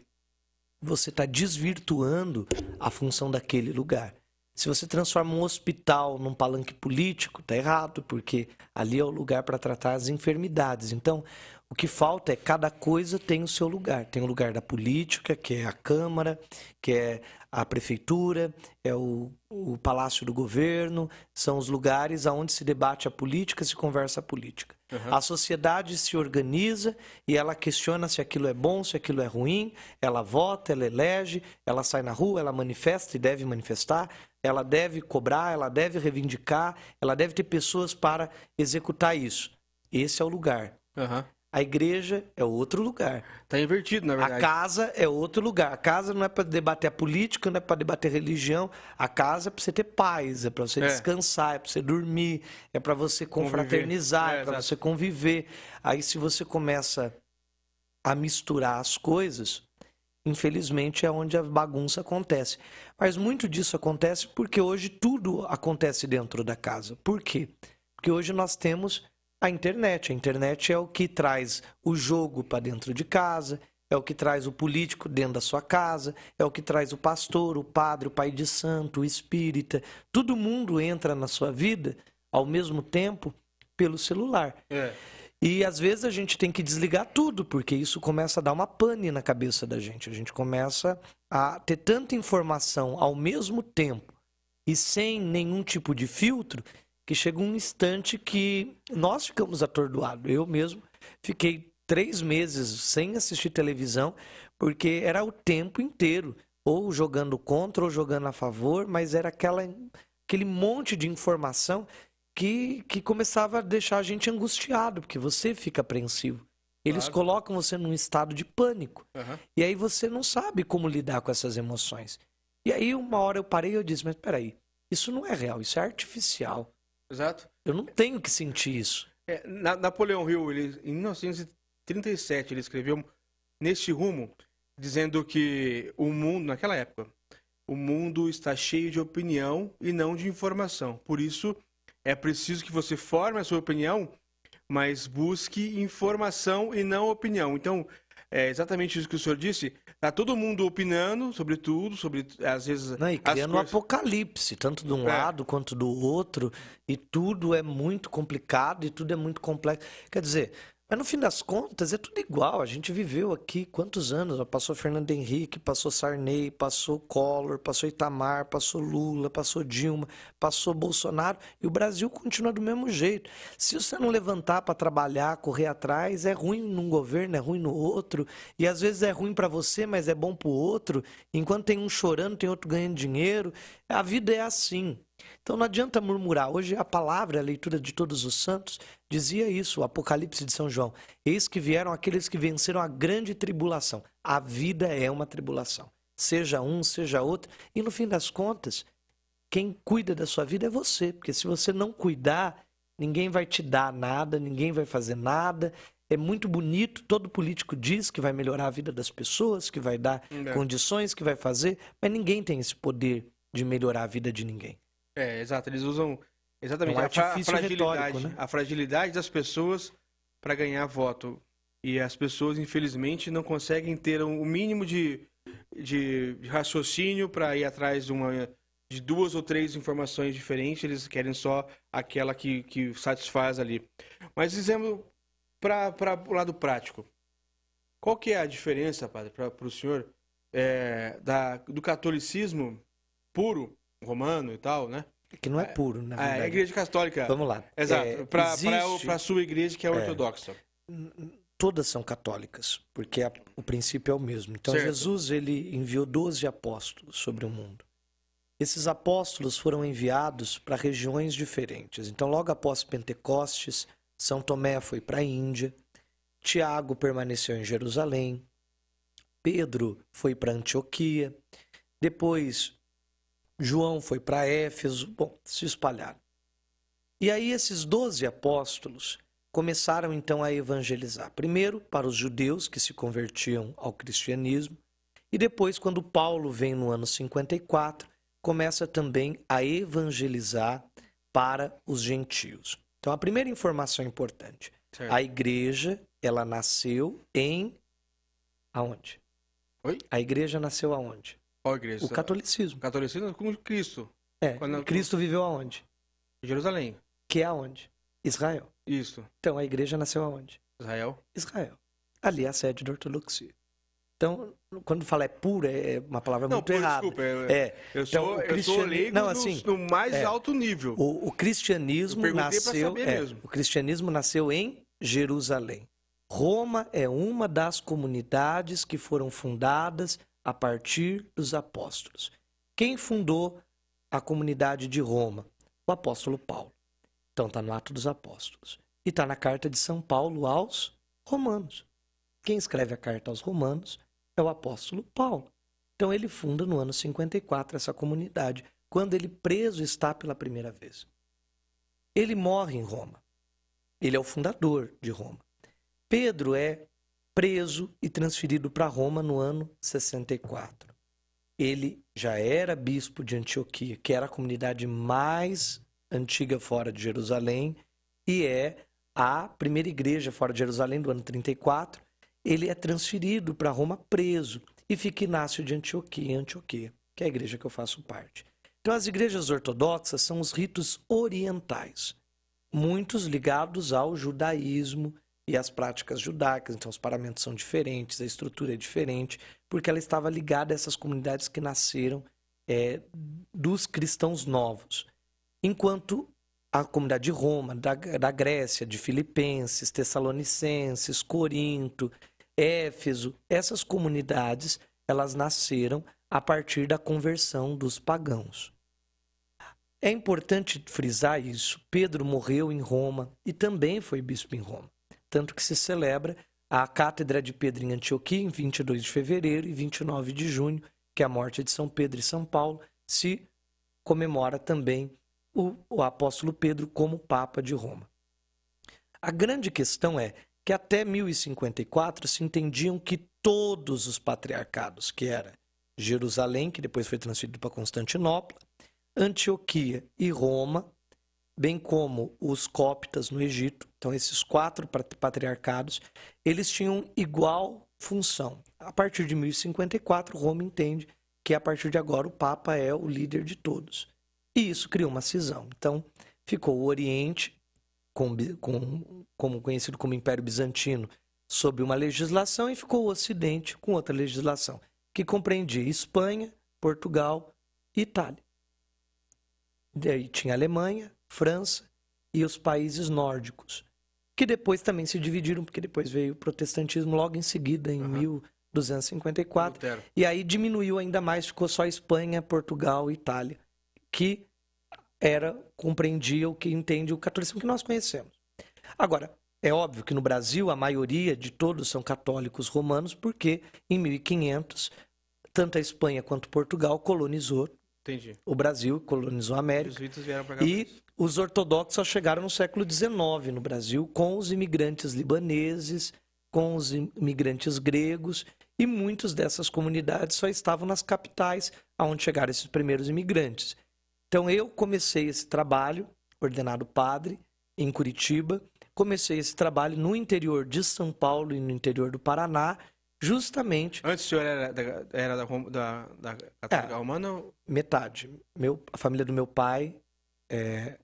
você está desvirtuando a função daquele lugar. Se você transforma um hospital num palanque político, tá errado, porque ali é o lugar para tratar as enfermidades. Então, o que falta é cada coisa tem o seu lugar. Tem o lugar da política, que é a Câmara, que é a Prefeitura, é o Palácio do Governo, são os lugares onde se debate a política, se conversa a política. Uhum. A sociedade se organiza e ela questiona se aquilo é bom, se aquilo é ruim, ela vota, ela elege, ela sai na rua, ela manifesta e deve manifestar, ela deve cobrar, ela deve reivindicar, ela deve ter pessoas para executar isso. Esse é o lugar. Uhum. A igreja é outro lugar. Tá invertido, na verdade. A casa é outro lugar. A casa não é para debater a política, não é para debater a religião. A casa é para você ter paz, é para você descansar, é para você dormir, é para você confraternizar, é para você conviver. Aí, se você começa a misturar as coisas, infelizmente é onde a bagunça acontece. Mas muito disso acontece porque hoje tudo acontece dentro da casa. Por quê? Porque hoje nós temos a internet. A internet é o que traz o jogo para dentro de casa, é o que traz o político dentro da sua casa, é o que traz o pastor, o padre, o pai de santo, o espírita. Todo mundo entra na sua vida ao mesmo tempo pelo celular. E às vezes a gente tem que desligar tudo, porque isso começa a dar uma pane na cabeça da gente. A gente começa a ter tanta informação ao mesmo tempo e sem nenhum tipo de filtro, que chega um instante que nós ficamos atordoados. Eu mesmo fiquei 3 meses sem assistir televisão, porque era o tempo inteiro, ou jogando contra ou jogando a favor, mas era aquele monte de informação que começava a deixar a gente angustiado, porque você fica apreensivo. Eles colocam você num estado de pânico. E aí você não sabe como lidar com essas emoções. E aí uma hora eu parei e eu disse, mas peraí, isso não é real, isso é artificial. Exato. Eu não tenho que sentir isso. Napoleão Hill, em 1937, ele escreveu neste rumo, dizendo que o mundo, naquela época, o mundo está cheio de opinião e não de informação. Por isso, é preciso que você forme a sua opinião, mas busque informação e não opinião. Então, é exatamente isso que o senhor disse. Tá todo mundo opinando sobre tudo, sobre, às vezes... Não, e criando um apocalipse, tanto de um lado quanto do outro, e tudo é muito complicado e tudo é muito complexo. Quer dizer, mas no fim das contas é tudo igual. A gente viveu aqui quantos anos? Passou Fernando Henrique, passou Sarney, passou Collor, passou Itamar, passou Lula, passou Dilma, passou Bolsonaro, e o Brasil continua do mesmo jeito. Se você não levantar para trabalhar, correr atrás, é ruim num governo, é ruim no outro, e às vezes é ruim para você, mas é bom para o outro. Enquanto tem um chorando, tem outro ganhando dinheiro. A vida é assim. Então não adianta murmurar. Hoje a palavra, a leitura de todos os santos, dizia isso, o Apocalipse de São João. Eis que vieram aqueles que venceram a grande tribulação. A vida é uma tribulação. Seja um, seja outro. E no fim das contas, quem cuida da sua vida é você. Porque se você não cuidar, ninguém vai te dar nada, ninguém vai fazer nada. É muito bonito, todo político diz que vai melhorar a vida das pessoas, que vai dar condições, que vai fazer, mas ninguém tem esse poder de melhorar a vida de ninguém. Exato, eles usam exatamente a fragilidade das pessoas para ganhar voto. E as pessoas, infelizmente, não conseguem ter o mínimo de raciocínio para ir atrás de 2 ou 3 informações diferentes. Eles querem só aquela que satisfaz ali. Mas dizendo para o lado prático, qual que é a diferença, padre, para o senhor, do catolicismo puro, romano e tal, né? Que não é puro, na verdade. A igreja católica. Vamos lá. Exato. Para a sua igreja, que é ortodoxa. Todas são católicas, porque o princípio é o mesmo. Então, Jesus, ele enviou 12 apóstolos sobre o mundo. Esses apóstolos foram enviados para regiões diferentes. Então, logo após Pentecostes, São Tomé foi para a Índia, Tiago permaneceu em Jerusalém, Pedro foi para Antioquia, depois João foi para Éfeso, se espalharam. E aí esses 12 apóstolos começaram então a evangelizar. Primeiro para os judeus que se convertiam ao cristianismo, e depois, quando Paulo vem no ano 54, começa também a evangelizar para os gentios. Então a primeira informação importante, a igreja, ela nasceu em... Aonde? Oi? A igreja nasceu aonde? Qual igreja? O catolicismo. O catolicismo com Cristo. Cristo viveu aonde? Jerusalém. Que é aonde? Israel. Isso. Então a igreja nasceu aonde? Israel. Israel. Ali é a sede da ortodoxia. Então, quando fala é pura, é uma palavra muito errada. Desculpa, eu sou leigo no mais alto nível. O cristianismo nasceu em Jerusalém. Roma é uma das comunidades que foram fundadas a partir dos apóstolos. Quem fundou a comunidade de Roma? O apóstolo Paulo. Então está no Atos dos Apóstolos. E está na carta de São Paulo aos Romanos. Quem escreve a carta aos Romanos é o apóstolo Paulo. Então ele funda no ano 54 essa comunidade, quando ele preso está pela primeira vez. Ele morre em Roma. Ele é o fundador de Roma. Pedro é preso e transferido para Roma no ano 64. Ele já era bispo de Antioquia, que era a comunidade mais antiga fora de Jerusalém, e é a primeira igreja fora de Jerusalém do ano 34. Ele é transferido para Roma preso e fica Inácio de Antioquia, em Antioquia, que é a igreja que eu faço parte. Então, as igrejas ortodoxas são os ritos orientais, muitos ligados ao judaísmo e às práticas judaicas. Então, os paramentos são diferentes, a estrutura é diferente, porque ela estava ligada a essas comunidades que nasceram dos cristãos novos. Enquanto a comunidade de Roma, da Grécia, de Filipenses, Tessalonicenses, Corinto, Éfeso, essas comunidades, elas nasceram a partir da conversão dos pagãos. É importante frisar isso. Pedro morreu em Roma e também foi bispo em Roma. Tanto que se celebra a Cátedra de Pedro em Antioquia em 22 de fevereiro e 29 de junho, que é a morte de São Pedro e São Paulo, se comemora também o apóstolo Pedro como Papa de Roma. A grande questão é que até 1054 se entendiam que todos os patriarcados, que era Jerusalém, que depois foi transferido para Constantinopla, Antioquia e Roma, bem como os cóptas no Egito, então esses 4 patriarcados, eles tinham igual função. A partir de 1054, Roma entende que a partir de agora o Papa é o líder de todos. E isso criou uma cisão. Então, ficou o Oriente, como conhecido como Império Bizantino, sob uma legislação, e ficou o Ocidente com outra legislação, que compreendia Espanha, Portugal e Itália. Daí tinha Alemanha, França e os países nórdicos, que depois também se dividiram, porque depois veio o protestantismo logo em seguida, em 1254, e aí diminuiu ainda mais, ficou só Espanha, Portugal e Itália, que compreendia o que entende o catolicismo que nós conhecemos. Agora, é óbvio que no Brasil a maioria de todos são católicos romanos, porque em 1500, tanto a Espanha quanto Portugal colonizou o Brasil, colonizou a América. E os ortodoxos só chegaram no século XIX no Brasil, com os imigrantes libaneses, com os imigrantes gregos, e muitas dessas comunidades só estavam nas capitais, aonde chegaram esses primeiros imigrantes. Então eu comecei esse trabalho, ordenado padre, em Curitiba, comecei esse trabalho no interior de São Paulo e no interior do Paraná, justamente... Antes o senhor era da Católica Romana? Metade. A família do meu pai é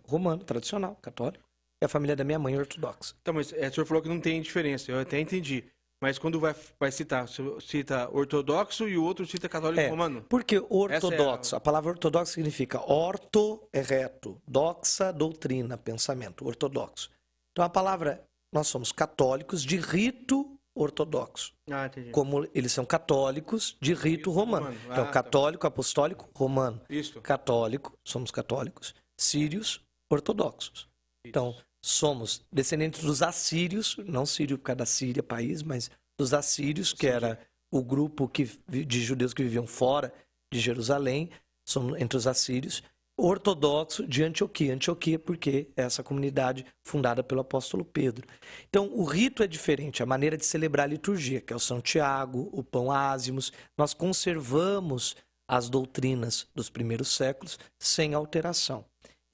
romano, tradicional, católico, e a família da minha mãe é ortodoxa. Então, mas o senhor falou que não tem diferença, eu até entendi. Mas quando vai citar, cita ortodoxo e o outro cita católico romano? Porque ortodoxo, a palavra ortodoxo significa orto é reto, doxa, doutrina, pensamento, ortodoxo. Então a palavra, nós somos católicos de rito ortodoxo. Entendi. Como eles são católicos de rito romano. Então católico, apostólico, romano. Isso. Católico, somos católicos, sírios, ortodoxos. Isso. Então, somos descendentes dos assírios, não sírio por causa da Síria, país, mas dos assírios, que era o grupo de judeus que viviam fora de Jerusalém, somos entre os assírios, ortodoxo de Antioquia. Antioquia porque é essa comunidade fundada pelo apóstolo Pedro. Então, o rito é diferente, a maneira de celebrar a liturgia, que é o São Tiago, o pão ázimos. Nós conservamos as doutrinas dos primeiros séculos sem alteração.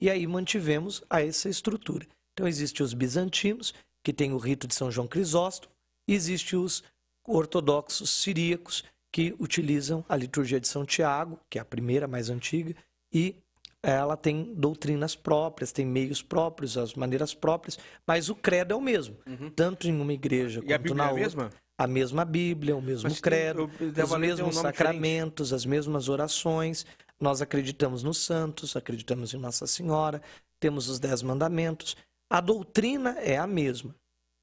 E aí mantivemos essa estrutura. Então, existem os bizantinos, que têm o rito de São João Crisóstomo, e existem os ortodoxos siríacos, que utilizam a liturgia de São Tiago, que é a primeira, mais antiga, e ela tem doutrinas próprias, tem meios próprios, as maneiras próprias, mas o credo é o mesmo, tanto em uma igreja quanto na outra. E a Bíblia é a mesma? A mesma Bíblia, o mesmo credo, os mesmos sacramentos, as mesmas orações. Nós acreditamos nos santos, acreditamos em Nossa Senhora, temos os 10 mandamentos. A doutrina é a mesma.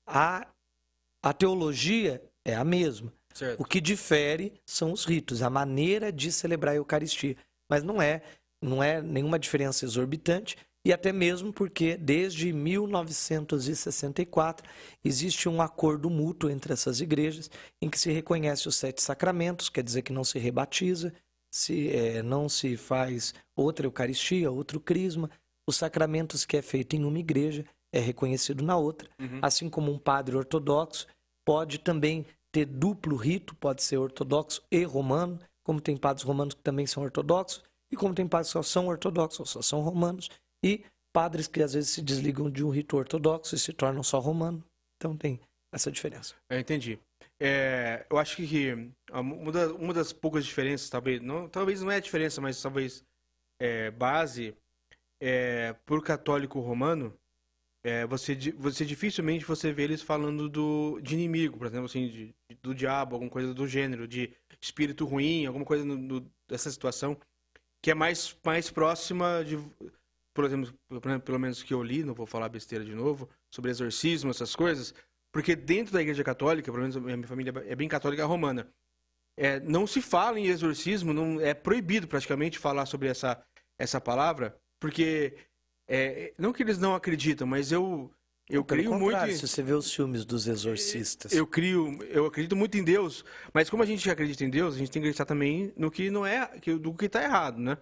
A teologia é a mesma. Certo. O que difere são os ritos, a maneira de celebrar a Eucaristia. Mas não é nenhuma diferença exorbitante. E até mesmo porque, desde 1964, existe um acordo mútuo entre essas igrejas em que se reconhece os 7 sacramentos, quer dizer que não se rebatiza, não se faz outra Eucaristia, outro crisma. Os sacramentos que é feito em uma igreja é reconhecido na outra. Assim como um padre ortodoxo pode também ter duplo rito, pode ser ortodoxo e romano, como tem padres romanos que também são ortodoxos, e como tem padres que só são ortodoxos ou só são romanos, e padres que às vezes se desligam de um rito ortodoxo e se tornam só romano. Então tem essa diferença. Eu entendi. Eu acho que uma das poucas diferenças, talvez não é a diferença, mas talvez base, para o católico romano, você dificilmente você vê eles falando de inimigo, por exemplo, assim, do diabo, alguma coisa do gênero, de espírito ruim, alguma coisa dessa situação, que é mais próxima de, por exemplo, pelo menos que eu li, não vou falar besteira de novo, sobre exorcismo, essas coisas, porque dentro da Igreja Católica, pelo menos a minha família é bem católica romana, não se fala em exorcismo, não, é proibido praticamente falar sobre essa palavra, porque não que eles não acreditam, mas eu creio muito. Se você vê os filmes dos exorcistas. Eu acredito muito em Deus, mas como a gente acredita em Deus, a gente tem que acreditar também no que não é, do que está errado, né?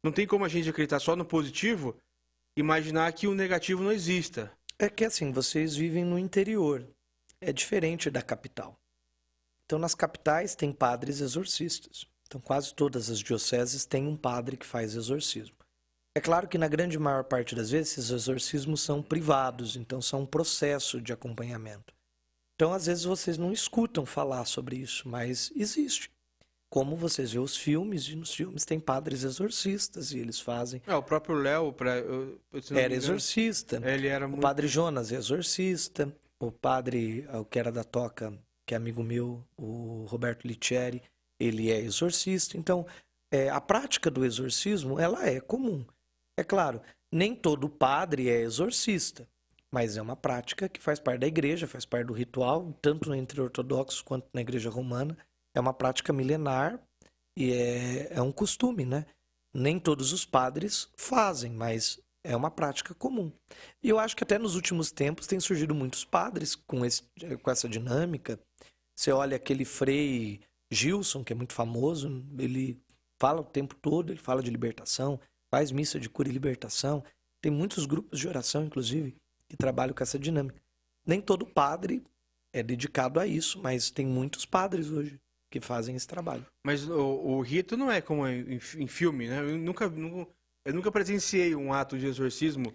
Não tem como a gente acreditar só no positivo, imaginar que o negativo não exista. É que assim, vocês vivem no interior, é diferente da capital. Então nas capitais tem padres exorcistas. Então quase todas as dioceses têm um padre que faz exorcismo. É claro que na grande maior parte das vezes esses exorcismos são privados, então são um processo de acompanhamento. Então às vezes vocês não escutam falar sobre isso, mas existe. Como vocês vê os filmes, e nos filmes tem padres exorcistas e eles fazem... O próprio Léo... era exorcista. Ele era muito... O padre Jonas é exorcista. O padre, o que era da Toca, que é amigo meu, o Roberto Litieri, ele é exorcista. Então, a prática do exorcismo, ela é comum. É claro, nem todo padre é exorcista, mas é uma prática que faz parte da igreja, faz parte do ritual, tanto entre ortodoxos quanto na igreja romana. É uma prática milenar e é um costume, né? Nem todos os padres fazem, mas é uma prática comum. E eu acho que até nos últimos tempos tem surgido muitos padres com essa dinâmica. Você olha aquele Frei Gilson, que é muito famoso, ele fala o tempo todo, ele fala de libertação, faz missa de cura e libertação. Tem muitos grupos de oração, inclusive, que trabalham com essa dinâmica. Nem todo padre é dedicado a isso, mas tem muitos padres hoje que fazem esse trabalho. Mas o rito não é como em filme, né? Eu nunca presenciei um ato de exorcismo,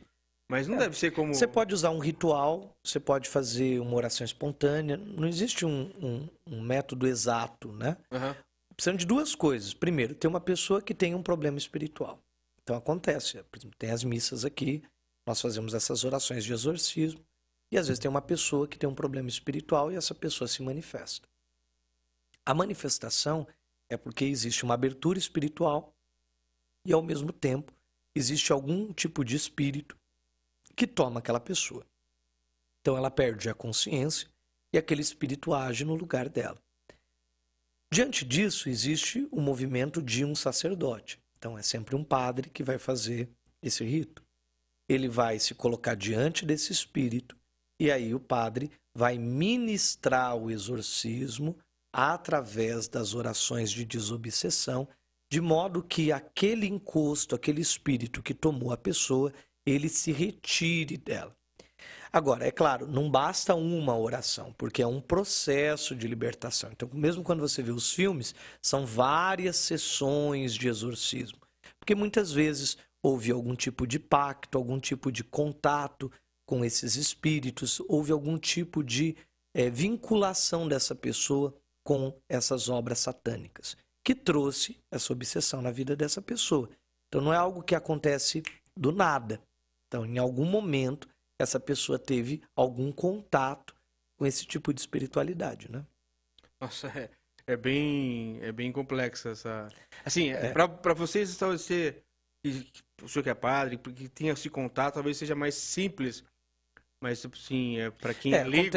mas não deve ser como... Você pode usar um ritual, você pode fazer uma oração espontânea. Não existe um método exato, né? Precisam de duas coisas. Primeiro, tem uma pessoa que tem um problema espiritual. Então acontece, por exemplo, tem as missas aqui, nós fazemos essas orações de exorcismo, e às vezes tem uma pessoa que tem um problema espiritual e essa pessoa se manifesta. A manifestação é porque existe uma abertura espiritual e, ao mesmo tempo, existe algum tipo de espírito que toma aquela pessoa. Então ela perde a consciência e aquele espírito age no lugar dela. Diante disso, existe o movimento de um sacerdote. Então é sempre um padre que vai fazer esse rito. Ele vai se colocar diante desse espírito e aí o padre vai ministrar o exorcismo através das orações de desobsessão, de modo que aquele encosto, aquele espírito que tomou a pessoa, ele se retire dela. Agora, é claro, não basta uma oração, porque é um processo de libertação. Então, mesmo quando você vê os filmes, são várias sessões de exorcismo. Porque muitas vezes houve algum tipo de pacto, algum tipo de contato com esses espíritos, houve algum tipo de vinculação dessa pessoa com essas obras satânicas, que trouxe essa obsessão na vida dessa pessoa. Então, não é algo que acontece do nada. Então, em algum momento, essa pessoa teve algum contato com esse tipo de espiritualidade, né? Nossa, é bem complexa essa... Assim, para vocês, talvez o senhor que é padre, porque tem esse contato, talvez seja mais simples Mas, assim, para quem é leigo...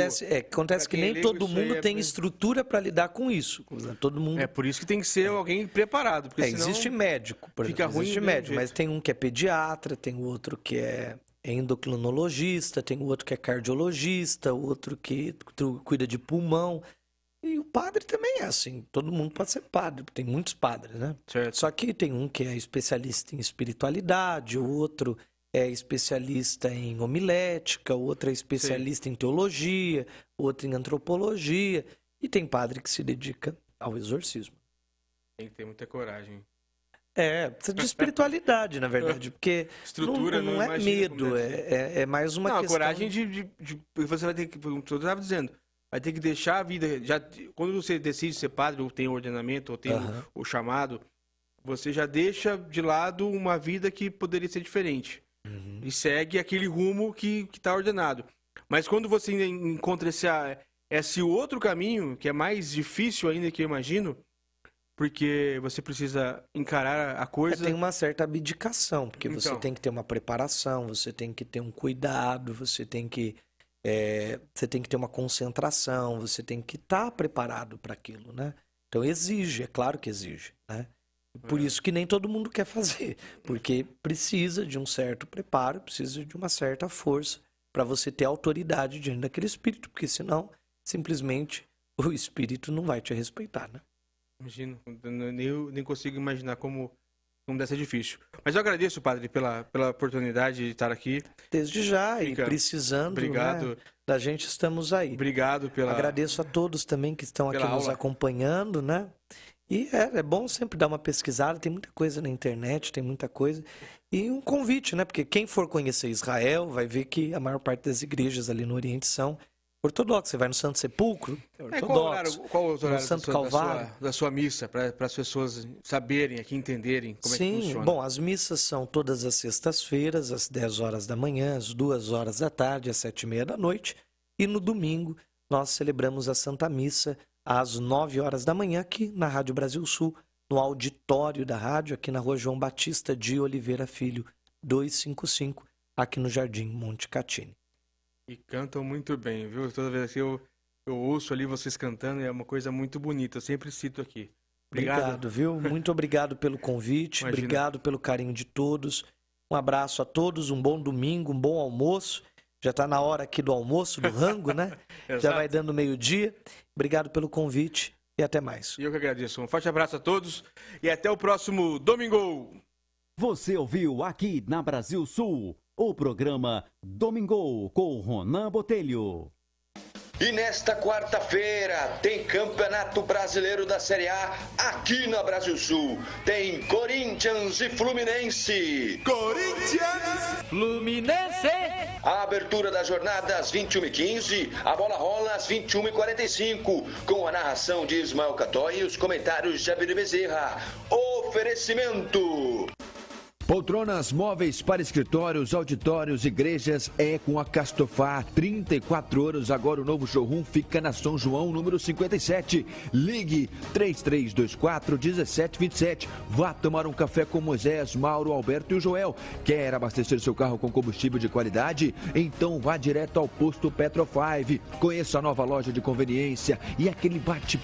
Acontece que nem todo mundo tem estrutura para lidar com isso. Todo mundo... É por isso que tem que ser alguém preparado, porque senão... Existe médico, por exemplo, fica ruim, existe médico, mas tem um que é pediatra, tem o outro que é endocrinologista, tem o outro que é cardiologista, o outro que cuida de pulmão. E o padre também é assim, todo mundo pode ser padre, tem muitos padres, né? Certo. Só que tem um que é especialista em espiritualidade, o outro é especialista em homilética, o outro é especialista em teologia, o outro em antropologia, e tem padre que se dedica ao exorcismo. Tem que ter muita coragem. Precisa de espiritualidade, na verdade, porque estrutura não é medo, é mais uma questão... coragem de... Você vai ter que... Eu estava dizendo... Vai ter que deixar a vida... Quando você decide ser padre, ou tem o ordenamento, ou tem o chamado, você já deixa de lado uma vida que poderia ser diferente. E segue aquele rumo que está ordenado. Mas quando você encontra esse outro caminho, que é mais difícil ainda que eu imagino, porque você precisa encarar a coisa... Tem uma certa abdicação, porque você tem que ter uma preparação, você tem que ter um cuidado, você tem que ter uma concentração, você tem que estar preparado para aquilo, né? Então exige, é claro que exige, né? Por isso que nem todo mundo quer fazer, porque precisa de um certo preparo, precisa de uma certa força para você ter autoridade diante daquele espírito, porque senão, simplesmente, o espírito não vai te respeitar, né? Imagino, eu nem consigo imaginar como deve ser difícil. Mas eu agradeço, padre, pela oportunidade de estar aqui. Desde já, e precisando, né, da gente, estamos aí. Obrigado pela... Agradeço a todos também que estão aqui nos acompanhando, né? E é bom sempre dar uma pesquisada, tem muita coisa na internet, tem muita coisa. E um convite, né? Porque quem for conhecer Israel vai ver que a maior parte das igrejas ali no Oriente são ortodoxos. Você vai no Santo Sepulcro, é ortodoxo. Qual o horário Santo Calvário da sua missa, para as pessoas saberem aqui, entenderem como é que funciona? Bom, as missas são todas as sextas-feiras, às 10 horas da manhã, às 2 horas da tarde, às 7h30 da noite. E no domingo, nós celebramos a Santa Missa às 9 horas da manhã, aqui na Rádio Brasil Sul, no auditório da rádio, aqui na Rua João Batista de Oliveira Filho, 255, aqui no Jardim Monte Catini. E cantam muito bem, viu? Toda vez que eu ouço ali vocês cantando, é uma coisa muito bonita, eu sempre cito aqui. Obrigado, viu? Muito obrigado pelo convite, obrigado pelo carinho de todos. Um abraço a todos, um bom domingo, um bom almoço. Já está na hora aqui do almoço, do rango, né? Já vai dando meio-dia. Obrigado pelo convite e até mais. E eu que agradeço. Um forte abraço a todos e até o próximo domingo. Você ouviu aqui na Brasil Sul o programa Domingo com Ronan Botelho. E nesta quarta-feira tem Campeonato Brasileiro da Série A aqui na Brasil Sul. Tem Corinthians e Fluminense. Fluminense! A abertura da jornada às 21h15, a bola rola às 21h45, com a narração de Ismael Catói e os comentários de Abílio Bezerra. Oferecimento... Poltronas móveis para escritórios, auditórios, igrejas é com a Castofar. 34 anos, agora o novo showroom fica na São João, número 57. Ligue 3324-1727. Vá tomar um café com Moisés, Mauro, Alberto e o Joel. Quer abastecer seu carro com combustível de qualidade? Então vá direto ao posto Petro 5. Conheça a nova loja de conveniência e aquele bate